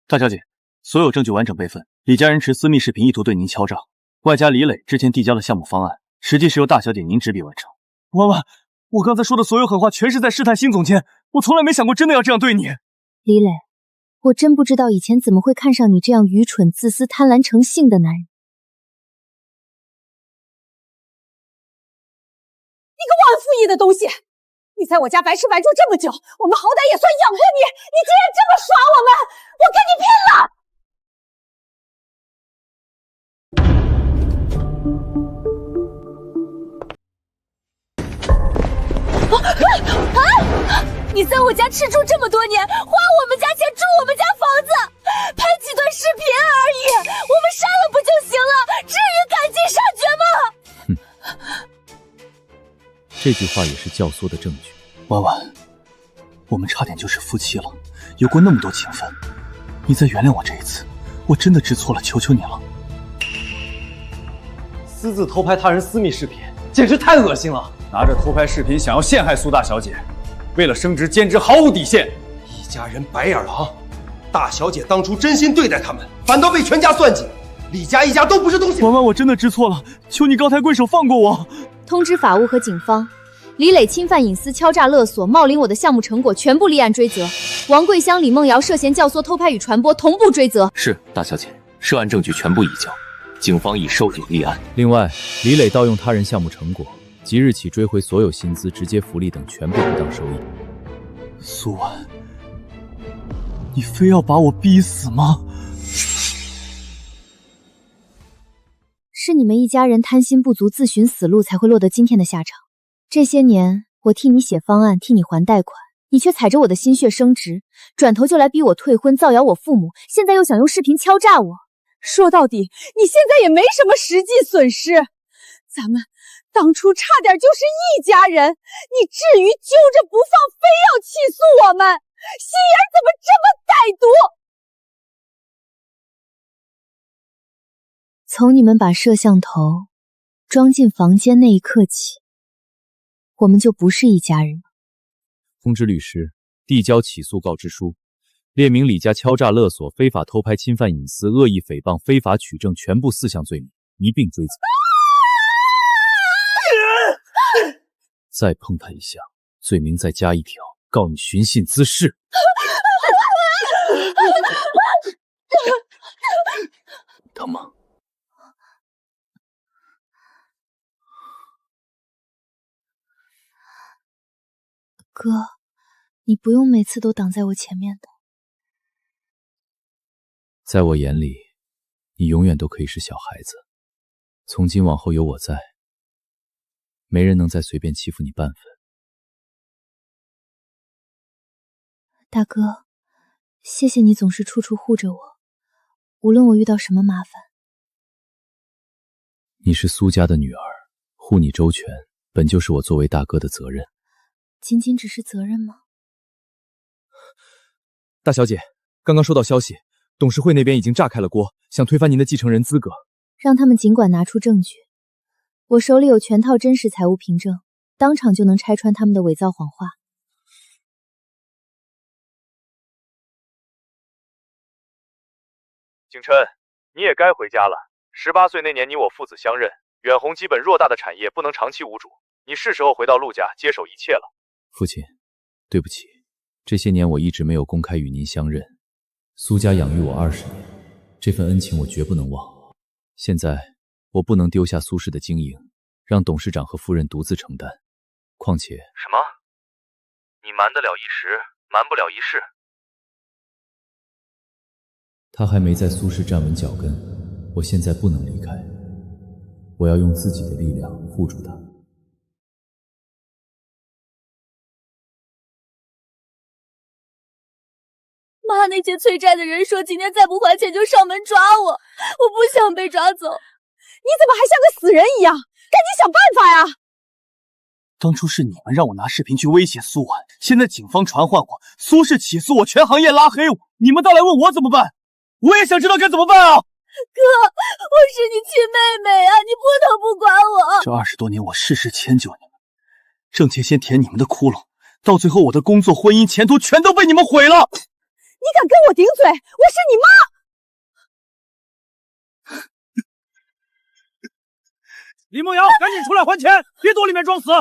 大小姐，所有证据完整备份。李家人持私密视频意图对您敲诈，外加李磊之前递交的项目方案，实际是由大小姐您执笔完成。婉婉，我刚才说的所有狠话全是在试探新总监，我从来没想过真的要这样对你。李磊，我真不知道以前怎么会看上你这样愚蠢、自私、贪婪成性的男人。你个忘恩负义的东西！你在我家白吃白住这么久，我们好歹也算养活你，你竟然这么耍我们！我跟你拼了！你在我家吃住这么多年，花我们家钱住我们家房子，拍几段视频而已，我们删了不就行了？至于赶尽杀绝吗？这句话也是教唆的证据。婉婉，我们差点就是夫妻了，有过那么多情分，你再原谅我这一次，我真的知错了，求求你了。私自偷拍他人私密视频，简直太恶心了！拿着偷拍视频想要陷害苏大小姐，为了升职兼职毫无底线。一家人白眼狼，大小姐当初真心对待他们，反倒被全家算计。李家一家都不是东西。婉婉，我真的知错了，求你高抬贵手放过我。通知法务和警方，李磊侵犯隐私、敲诈勒索、冒领我的项目成果，全部立案追责。王桂香、李梦瑶涉嫌教唆、偷拍与传播，同步追责。是，大小姐，涉案证据全部移交，警方已收警立案。另外，李磊盗用他人项目成果，即日起追回所有薪资、直接福利等全部不当收益。苏婉，你非要把我逼死吗？是你们一家人贪心不足，自寻死路，才会落得今天的下场。这些年，我替你写方案，替你还贷款，你却踩着我的心血升职，转头就来逼我退婚，造谣我父母，现在又想用视频敲诈我。说到底，你现在也没什么实际损失，咱们当初差点就是一家人，你至于揪着不放，非要起诉我们？心眼怎么这么歹毒？从你们把摄像头装进房间那一刻起，我们就不是一家人了。通知律师，递交起诉告知书，列明李家敲诈勒索、非法偷拍、侵犯隐私、恶意诽谤、非法取证全部4项罪名，一并追责。再碰他一下，罪名再加一条，告你寻衅滋事。疼吗？哥，你不用每次都挡在我前面的。在我眼里，你永远都可以是小孩子。从今往后有我在，没人能再随便欺负你半分。大哥，谢谢你总是处处护着我，无论我遇到什么麻烦。你是苏家的女儿，护你周全，本就是我作为大哥的责任。仅仅只是责任吗？大小姐，刚刚收到消息，董事会那边已经炸开了锅，想推翻您的继承人资格。让他们尽管拿出证据，我手里有全套真实财务凭证，当场就能拆穿他们的伪造谎话。景琛，你也该回家了。18岁那年，你我父子相认，远红基本偌大的产业不能长期无主，你是时候回到陆家接手一切了。父亲，对不起，这些年我一直没有公开与您相认。苏家养育我20年，这份恩情我绝不能忘。现在我不能丢下苏氏的经营，让董事长和夫人独自承担。况且……什么？你瞒得了一时，瞒不了一世。他还没在苏氏站稳脚跟，我现在不能离开，我要用自己的力量护住他。妈那些催债的人说今天再不还钱就上门抓我，我不想被抓走。你怎么还像个死人一样？赶紧想办法呀！当初是你们让我拿视频去威胁苏婉，现在警方传唤我，苏氏起诉我，全行业拉黑我，你们倒来问我怎么办？我也想知道该怎么办啊！哥，我是你亲妹妹啊，你不能不管我。这20多年我事事迁就你们，挣钱先填你们的窟窿，到最后我的工作、婚姻、前途全都被你们毁了。你敢跟我顶嘴？我是你妈！李梦瑶，赶紧出来还钱，别躲里面装死！你要去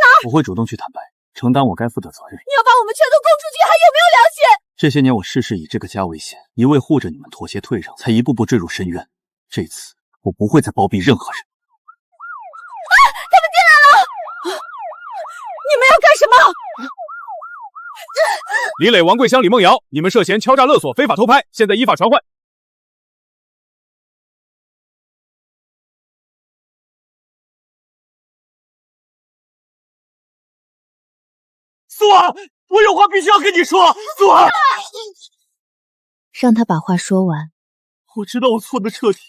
哪？我会主动去坦白，承担我该负的责任。你要把我们全都供出去，还有没有良心？这些年我事事以这个家为先，一味护着你们妥协退让，才一步步坠入深渊。这次我不会再包庇任何人。他们进来了！你们要干什么？李磊、王桂香、李梦瑶，你们涉嫌敲诈勒索、非法偷拍，现在依法传唤。苏婉，我有话必须要跟你说。苏婉，让他把话说完。我知道我错得彻底，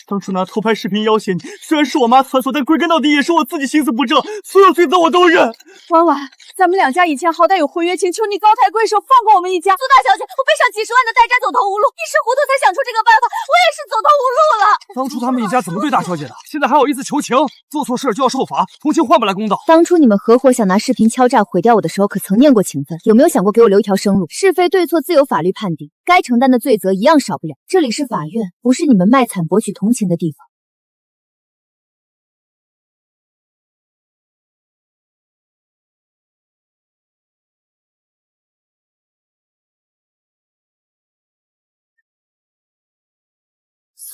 当初拿偷拍视频要挟你，虽然是我妈撺掇，但归根到底也是我自己心思不正，所有罪责我都认。婉婉，咱们两家以前好歹有婚约，请求你高抬贵手，放过我们一家。苏大小姐，我背上几10万的代债，走投无路，一时糊涂才想出这个办法，我也是走投无路了。当初他们一家怎么对大小姐的？现在还好意思求情？做错事就要受罚，同情换不来公道。当初你们合伙想拿视频敲诈毁掉我的时候，可曾念过情分？有没有想过给我留一条生路？是非对错自有法律判定，该承担的罪责一样少不了。这里是法院，不是你们卖惨博取同情的地方。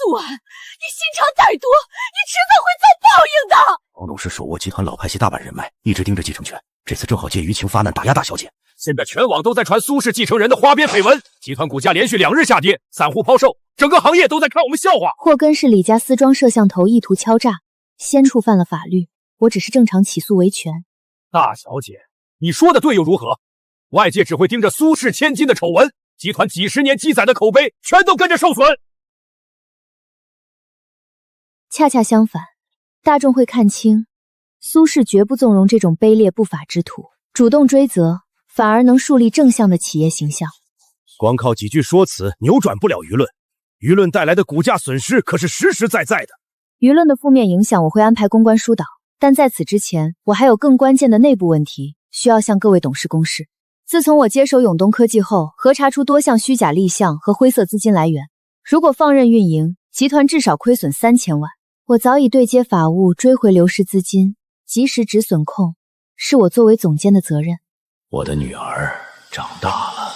苏安，你心肠歹毒，你迟早会遭报应的。王董事手握集团老派系大把人脉，一直盯着继承权，这次正好借舆情发难打压大小姐。现在全网都在传苏氏继承人的花边绯闻，集团股价连续2日下跌，散户抛售，整个行业都在看我们笑话。祸根是李家私装摄像头意图敲诈，先触犯了法律，我只是正常起诉维权。大小姐，你说的对又如何？外界只会盯着苏氏千金的丑闻，集团几十年积攒的口碑全都跟着受损。恰恰相反，大众会看清，苏氏绝不纵容这种卑劣不法之徒，主动追责，反而能树立正向的企业形象。光靠几句说辞扭转不了舆论，舆论带来的股价损失可是实实在在的。舆论的负面影响我会安排公关疏导，但在此之前，我还有更关键的内部问题需要向各位董事公示。自从我接手永东科技后，核查出多项虚假立项和灰色资金来源，如果放任运营，集团至少亏损3000万。我早已对接法务追回流失资金，及时止损控，是我作为总监的责任。我的女儿长大了，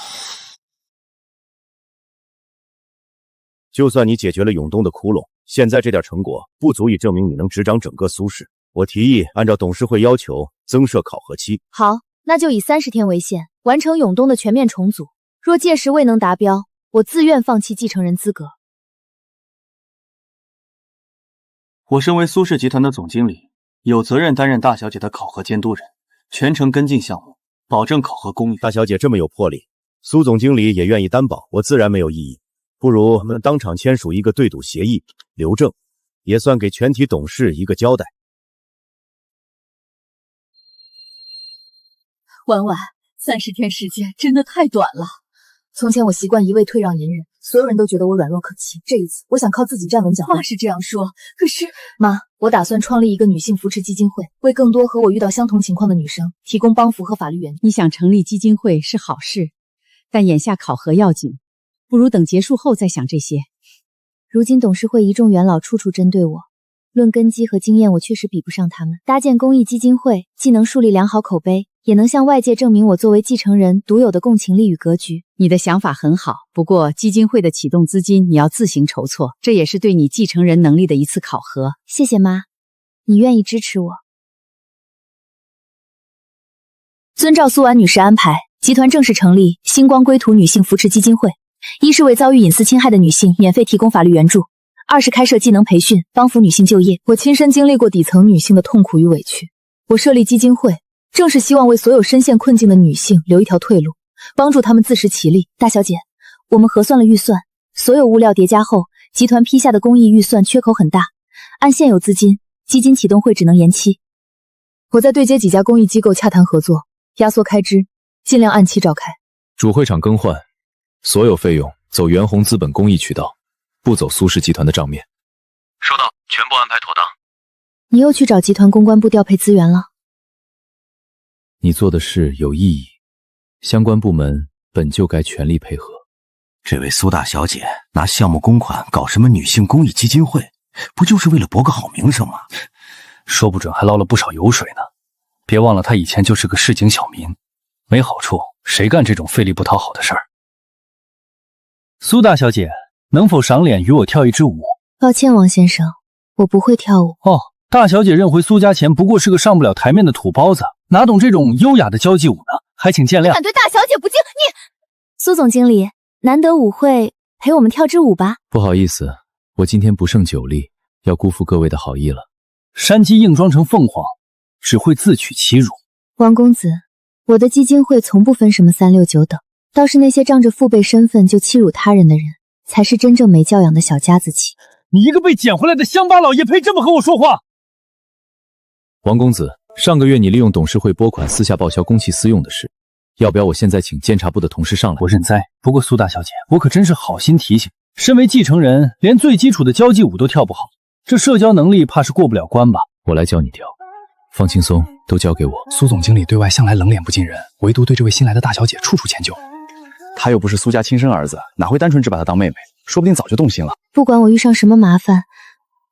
就算你解决了永东的窟窿，现在这点成果不足以证明你能执掌整个苏氏。我提议按照董事会要求增设考核期。好，那就以30天为限，完成永东的全面重组。若届时未能达标，我自愿放弃继承人资格。我身为苏氏集团的总经理，有责任担任大小姐的考核监督人，全程跟进项目，保证考核公允。大小姐这么有魄力，苏总经理也愿意担保，我自然没有异议。不如我们当场签署一个对赌协议，留证，也算给全体董事一个交代。婉婉，30天时间真的太短了。从前我习惯一味退让隐忍，所有人都觉得我软弱可欺。这一次，我想靠自己站稳脚。话是这样说，可是妈，我打算创立一个女性扶持基金会，为更多和我遇到相同情况的女生提供帮扶和法律援助。你想成立基金会是好事，但眼下考核要紧，不如等结束后再想这些。如今董事会一众元老处处针对我，论根基和经验，我确实比不上他们。搭建公益基金会，既能树立良好口碑，也能向外界证明我作为继承人独有的共情力与格局。你的想法很好，不过基金会的启动资金你要自行筹措，这也是对你继承人能力的一次考核。谢谢妈，你愿意支持我。遵照苏婉女士安排，集团正式成立星光归途女性扶持基金会，一是为遭遇隐私侵害的女性免费提供法律援助，二是开设技能培训，帮扶女性就业。我亲身经历过底层女性的痛苦与委屈，我设立基金会正是希望为所有深陷困境的女性留一条退路，帮助她们自食其力。大小姐，我们核算了预算，所有物料叠加后，集团批下的公益预算缺口很大，按现有资金，基金启动会只能延期。我在对接几家公益机构洽谈合作，压缩开支，尽量按期召开。主会场更换，所有费用走元宏资本公益渠道，不走苏氏集团的账面。收到，全部安排妥当。你又去找集团公关部调配资源了？你做的事有意义，相关部门本就该全力配合。这位苏大小姐拿项目公款搞什么女性公益基金会，不就是为了博个好名声吗？说不准还捞了不少油水呢。别忘了她以前就是个市井小民，没好处，谁干这种费力不讨好的事儿？苏大小姐，能否赏脸与我跳一支舞？抱歉，王先生，我不会跳舞。哦，大小姐认回苏家前不过是个上不了台面的土包子，哪懂这种优雅的交际舞呢？还请见谅。敢对大小姐不敬，你……苏总经理，难得舞会，陪我们跳支舞吧。不好意思，我今天不胜酒力，要辜负各位的好意了。山鸡硬装成凤凰，只会自取其辱。王公子，我的基金会从不分什么3、6、9等，倒是那些仗着父辈身份就欺辱他人的人，才是真正没教养的小家子气。你一个被捡回来的乡巴佬也配这么和我说话？王公子，上个月你利用董事会拨款私下报销公器私用的事，要不要我现在请监察部的同事上来？我认栽。不过苏大小姐，我可真是好心提醒，身为继承人，连最基础的交际舞都跳不好，这社交能力怕是过不了关吧？我来教你跳，放轻松，都交给我。苏总经理对外向来冷脸不近人，唯独对这位新来的大小姐处处迁就。他又不是苏家亲生儿子，哪会单纯只把她当妹妹？说不定早就动心了。不管我遇上什么麻烦，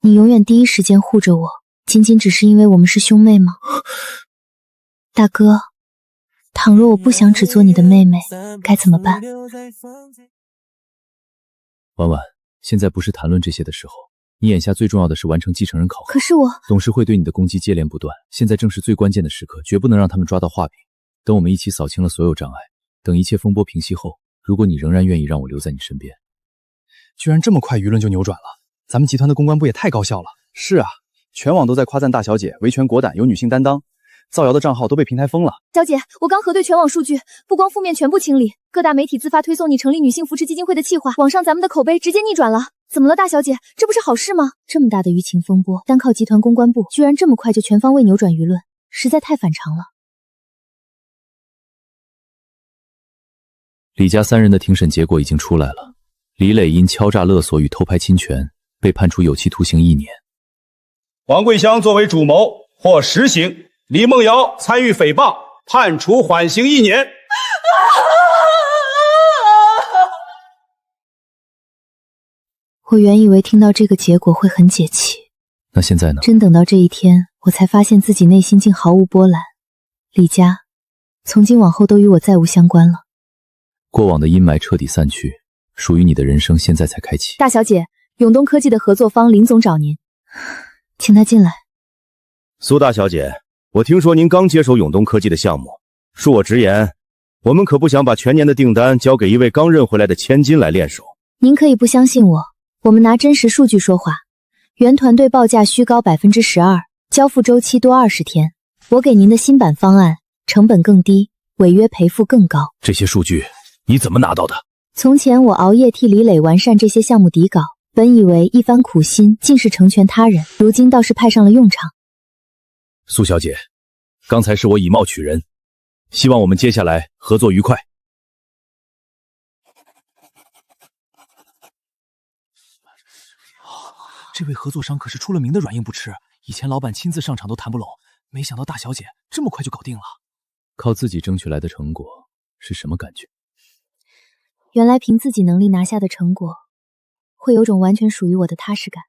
你永远第一时间护着我，仅仅只是因为我们是兄妹吗？大哥，倘若我不想只做你的妹妹，该怎么办？婉婉，现在不是谈论这些的时候，你眼下最重要的是完成继承人考核。可是我……董事会对你的攻击接连不断，现在正是最关键的时刻，绝不能让他们抓到画柄。等我们一起扫清了所有障碍，等一切风波平息后，如果你仍然愿意让我留在你身边，居然这么快舆论就扭转了，咱们集团的公关部也太高效了。是啊，全网都在夸赞大小姐维权果敢，有女性担当，造谣的账号都被平台封了。小姐，我刚核对全网数据，不光负面全部清理，各大媒体自发推送你成立女性扶持基金会的企划，网上咱们的口碑直接逆转了。怎么了，大小姐？这不是好事吗？这么大的舆情风波，单靠集团公关部，居然这么快就全方位扭转舆论，实在太反常了。李家3人的庭审结果已经出来了，李磊因敲诈勒索与偷拍侵权被判处有期徒刑1年。王桂香作为主谋获实刑，李梦瑶参与诽谤，判处缓刑1年。我原以为听到这个结果会很解气，那现在呢？真等到这一天，我才发现自己内心竟毫无波澜。李家，从今往后都与我再无相关了。过往的阴霾彻底散去，属于你的人生现在才开启。大小姐，永东科技的合作方林总找您，请他进来。苏大小姐，我听说您刚接手永东科技的项目，恕我直言，我们可不想把全年的订单交给一位刚认回来的千金来练手。您可以不相信我，我们拿真实数据说话。原团队报价虚高12%，交付周期多20天。我给您的新版方案，成本更低，违约赔付更高。这些数据你怎么拿到的？从前我熬夜替李磊完善这些项目底稿，本以为一番苦心尽是成全他人，如今倒是派上了用场。苏小姐，刚才是我以貌取人，希望我们接下来合作愉快。这位合作商可是出了名的软硬不吃，以前老板亲自上场都谈不拢，没想到大小姐这么快就搞定了。靠自己争取来的成果是什么感觉？原来凭自己能力拿下的成果，会有种完全属于我的踏实感。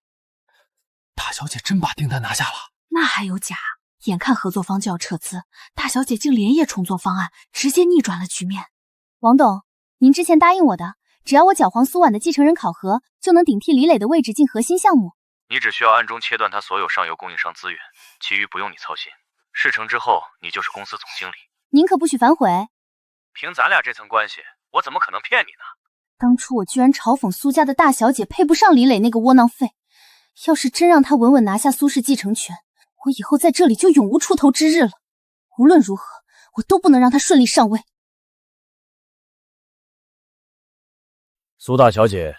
大小姐真把订单拿下了？那还有假？眼看合作方就要撤资，大小姐竟连夜重做方案，直接逆转了局面。王董，您之前答应我的，只要我搅黄苏婉的继承人考核，就能顶替李磊的位置进核心项目。你只需要暗中切断他所有上游供应商资源，其余不用你操心。事成之后，你就是公司总经理。您可不许反悔。凭咱俩这层关系，我怎么可能骗你呢？当初我居然嘲讽苏家的大小姐配不上李磊那个窝囊废，要是真让他稳稳拿下苏氏继承权，我以后在这里就永无出头之日了。无论如何，我都不能让他顺利上位。苏大小姐，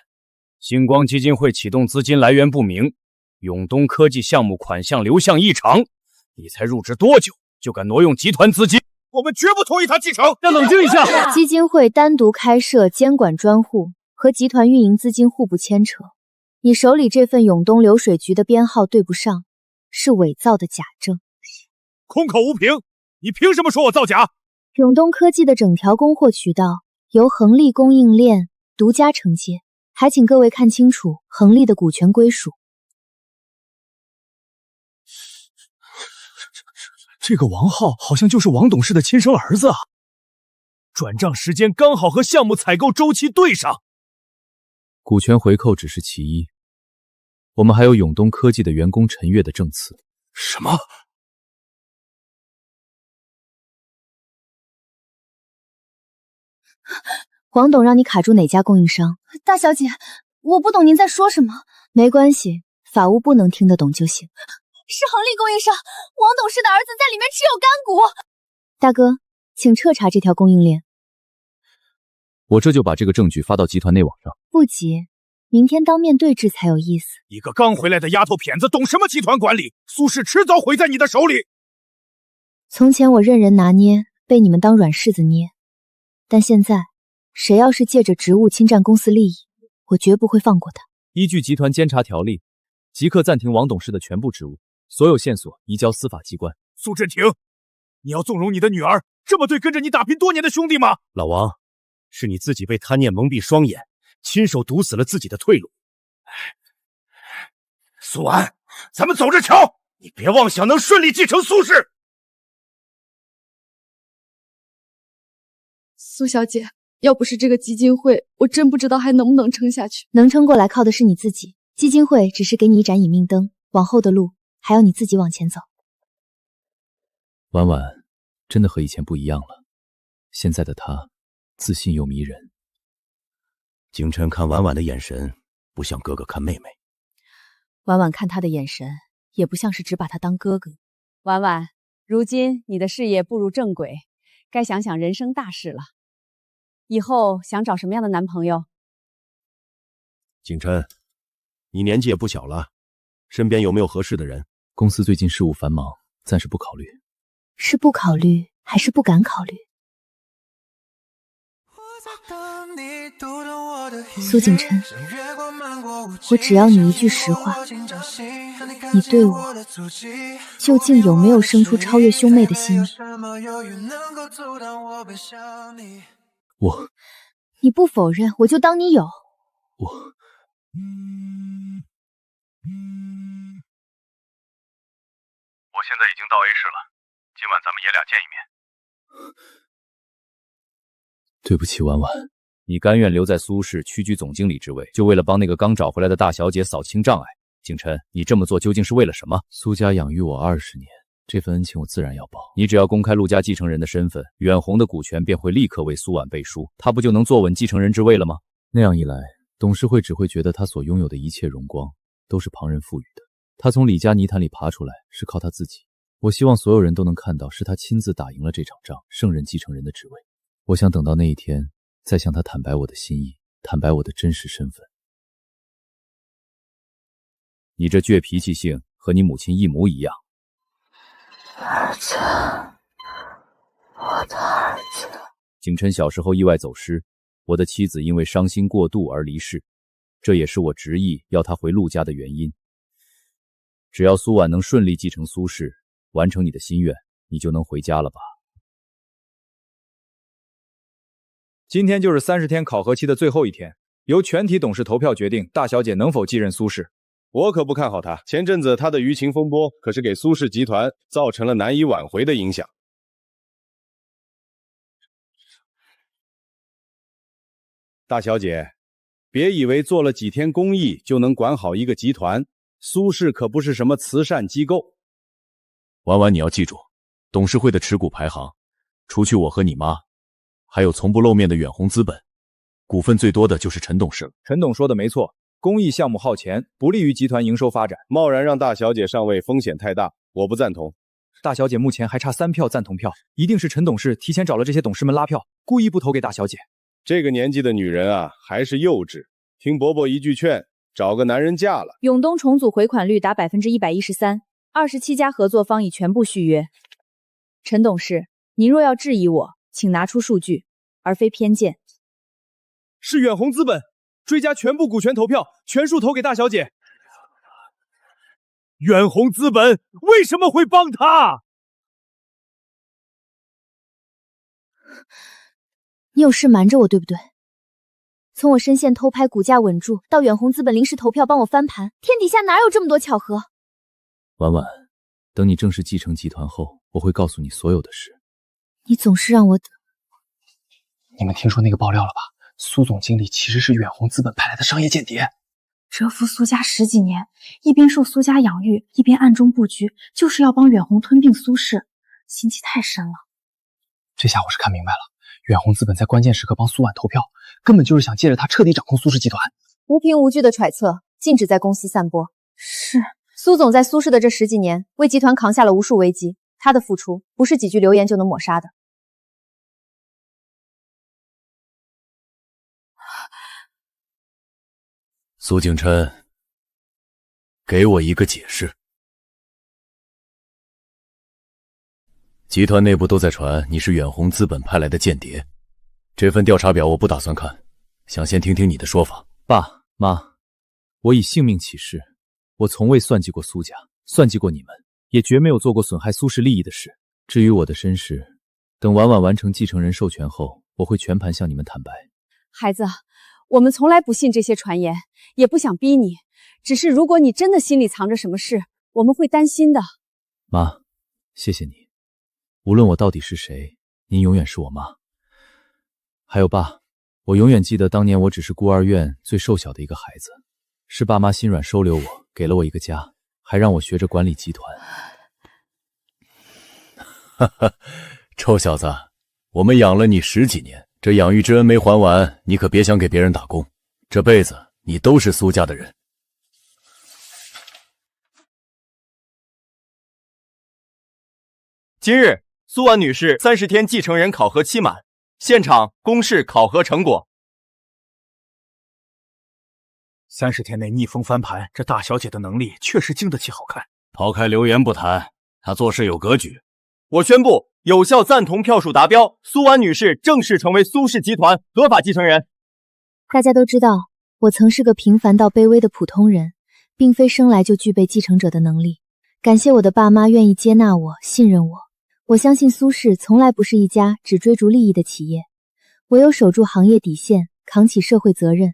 星光基金会启动资金来源不明，永东科技项目款项流向异常，你才入职多久就敢挪用集团资金？我们绝不同意他继承。要冷静一下。基金会单独开设监管专户，和集团运营资金互不牵扯。你手里这份永东流水局的编号对不上，是伪造的假证。空口无凭，你凭什么说我造假？永东科技的整条供货渠道由恒力供应链独家承接，还请各位看清楚恒力的股权归属。这个王浩好像就是王董事的亲生儿子啊！转账时间刚好和项目采购周期对上。股权回扣只是其一，我们还有永东科技的员工陈月的证词。什么？王董让你卡住哪家供应商？大小姐，我不懂您在说什么。没关系，法务不能听得懂就行。是恒力供应商，王董事的儿子在里面持有干股。大哥，请彻查这条供应链。我这就把这个证据发到集团内网上。不急，明天当面对质才有意思。一个刚回来的丫头片子，懂什么集团管理？苏氏迟早毁在你的手里。从前我任人拿捏，被你们当软柿子捏，但现在谁要是借着职务侵占公司利益，我绝不会放过他。依据集团监察条例，即刻暂停王董事的全部职务，所有线索移交司法机关。苏振廷，你要纵容你的女儿这么对跟着你打拼多年的兄弟吗？老王，是你自己被贪念蒙蔽双眼，亲手堵死了自己的退路。苏安，咱们走着瞧，你别妄想能顺利继承苏氏。苏小姐，要不是这个基金会，我真不知道还能不能撑下去。能撑过来靠的是你自己，基金会只是给你一盏引命灯，往后的路还要你自己往前走。婉婉真的和以前不一样了，现在的她自信又迷人。景琛看婉婉的眼神不像哥哥看妹妹，婉婉看他的眼神也不像是只把他当哥哥。婉婉，如今你的事业步入正轨，该想想人生大事了。以后想找什么样的男朋友？景琛，你年纪也不小了，身边有没有合适的人？公司最近事务繁忙，暂时不考虑。是不考虑还是不敢考虑？苏景琛，我只要你一句实话，你对我究竟有没有生出超越兄妹的心意？你不否认，我就当你有。我现在已经到 A 市了，今晚咱们爷俩见一面。对不起，婉婉。你甘愿留在苏氏区局总经理之位，就为了帮那个刚找回来的大小姐扫清障碍？景琛，你这么做究竟是为了什么？苏家养育我20年，这份恩情我自然要报。你只要公开陆家继承人的身份，远红的股权便会立刻为苏婉背书，他不就能坐稳继承人之位了吗？那样一来，董事会只会觉得他所拥有的一切荣光都是旁人赋予的。他从李家泥潭里爬出来是靠他自己。我希望所有人都能看到，是他亲自打赢了这场仗，胜任继承人的职位。我想等到那一天，再向他坦白我的心意，坦白我的真实身份。你这倔脾气性和你母亲一模一样。儿子，我的儿子。景琛小时候意外走失，我的妻子因为伤心过度而离世，这也是我执意要他回陆家的原因。只要苏婉能顺利继承苏氏，完成你的心愿，你就能回家了吧？今天就是30天考核期的最后一天，由全体董事投票决定大小姐能否继任苏氏。我可不看好她，前阵子她的舆情风波可是给苏氏集团造成了难以挽回的影响。大小姐，别以为做了几天公益就能管好一个集团，苏氏可不是什么慈善机构。婉婉，你要记住，董事会的持股排行，除去我和你妈，还有从不露面的远红资本，股份最多的就是陈董事了。陈董说的没错，公益项目耗钱，不利于集团营收发展。贸然让大小姐上位，风险太大，我不赞同。大小姐目前还差3票赞同票，一定是陈董事提前找了这些董事们拉票，故意不投给大小姐。这个年纪的女人啊，还是幼稚，听伯伯一句劝，找个男人嫁了。永东重组回款率达113%，27家合作方已全部续约。陈董事，您若要质疑我，请拿出数据，而非偏见。是远红资本追加全部股权投票，全数投给大小姐。远红资本为什么会帮他？你有事瞒着我，对不对？从我深陷偷拍股价稳住，到远红资本临时投票帮我翻盘，天底下哪有这么多巧合？婉婉，等你正式继承集团后，我会告诉你所有的事。你总是让我等。你们听说那个爆料了吧？苏总经理其实是远红资本派来的商业间谍，蛰伏苏家10几年，一边受苏家养育，一边暗中布局，就是要帮远红吞并苏氏，心机太深了。这下我是看明白了，远红资本在关键时刻帮苏婉投票，根本就是想借着他彻底掌控苏氏集团。无凭无据的揣测，禁止在公司散播。是，苏总在苏氏的这10几年，为集团扛下了无数危机，他的付出不是几句流言就能抹杀的。苏景琛，给我一个解释。集团内部都在传你是远红资本派来的间谍，这份调查表我不打算看，想先听听你的说法。爸妈，我以性命起誓，我从未算计过苏家，算计过你们，也绝没有做过损害苏氏利益的事。至于我的身世，等婉婉完成继承人授权后，我会全盘向你们坦白。孩子，我们从来不信这些传言，也不想逼你，只是如果你真的心里藏着什么事，我们会担心的。妈，谢谢你，无论我到底是谁，您永远是我妈。还有爸，我永远记得当年我只是孤儿院最瘦小的一个孩子，是爸妈心软收留我，给了我一个家，还让我学着管理集团。哈哈，臭小子，我们养了你10几年，这养育之恩没还完，你可别想给别人打工，这辈子你都是苏家的人。今日苏婉女士30天继承人考核期满，现场公示考核成果。30天内逆风翻盘，这大小姐的能力确实经得起好看。抛开流言不谈，她做事有格局。我宣布有效赞同票数达标，苏婉女士正式成为苏氏集团合法继承人。大家都知道，我曾是个平凡到卑微的普通人，并非生来就具备继承者的能力。感谢我的爸妈愿意接纳我、信任我。我相信苏氏从来不是一家只追逐利益的企业，唯有守住行业底线，扛起社会责任，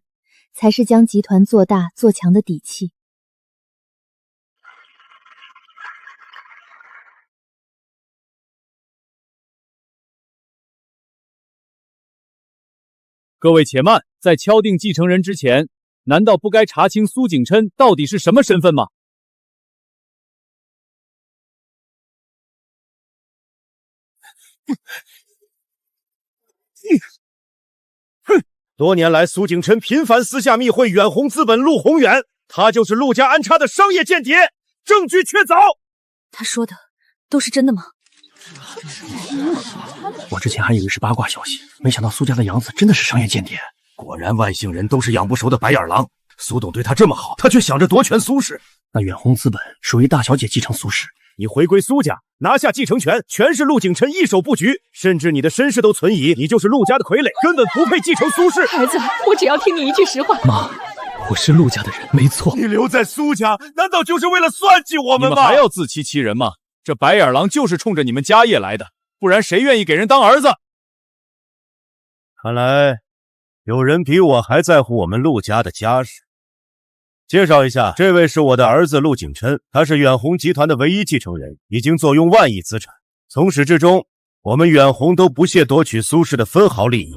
才是将集团做大做强的底气。各位且慢，在敲定继承人之前，难道不该查清苏景琛到底是什么身份吗？多年来，苏景琛频繁私下密会远红资本陆宏远，他就是陆家安插的商业间谍，证据确凿。他说的都是真的吗？我之前还以为是八卦消息，没想到苏家的养子真的是商业间谍。果然外姓人都是养不熟的白眼狼。苏董对他这么好，他却想着夺权苏氏。那远红资本属于大小姐继承苏氏，你回归苏家，拿下继承权，全是陆景琛一手布局，甚至你的身世都存疑，你就是陆家的傀儡，根本不配继承苏氏。孩子，我只要听你一句实话。妈，我是陆家的人，没错。你留在苏家，难道就是为了算计我们吗？你们还要自欺欺人吗？这白眼狼就是冲着你们家业来的，不然谁愿意给人当儿子？看来有人比我还在乎我们陆家的家事。介绍一下，这位是我的儿子陆景琛，他是远红集团的唯一继承人，已经坐拥万亿资产。从始至终，我们远红都不屑夺取苏氏的分毫利益。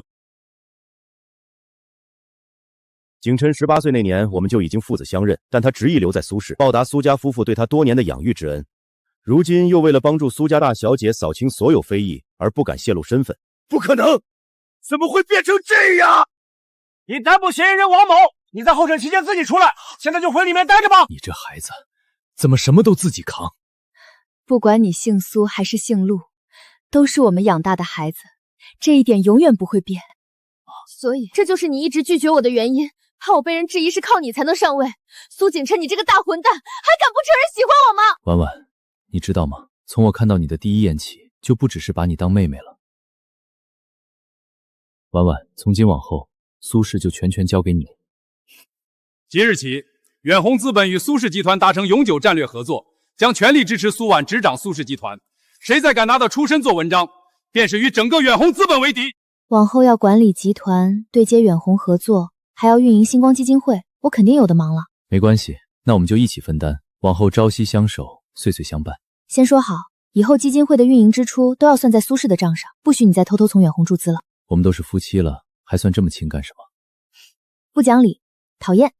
景琛18岁那年，我们就已经父子相认，但他执意留在苏氏，报答苏家夫妇对他多年的养育之恩。如今又为了帮助苏家大小姐扫清所有非议，而不敢泄露身份。不可能，怎么会变成这样？你逮捕嫌疑人王某，你在候审期间自己出来，现在就回里面待着吧。你这孩子，怎么什么都自己扛？不管你姓苏还是姓陆，都是我们养大的孩子，这一点永远不会变。所以，这就是你一直拒绝我的原因，怕我被人质疑是靠你才能上位。苏景琛，你这个大混蛋，还敢不承认喜欢我吗？婉婉，你知道吗？从我看到你的第一眼起，就不只是把你当妹妹了。婉婉，从今往后，苏氏就全权交给你。即日起，远红资本与苏氏集团达成永久战略合作，将全力支持苏婉执掌苏氏集团。谁再敢拿到出身做文章，便是与整个远红资本为敌。往后要管理集团，对接远红合作，还要运营星光基金会，我肯定有的忙了。没关系，那我们就一起分担，往后朝夕相守，岁岁相伴。先说好，以后基金会的运营支出都要算在苏氏的账上，不许你再偷偷从远红注资了。我们都是夫妻了，还算这么亲干什么？不讲理，讨厌。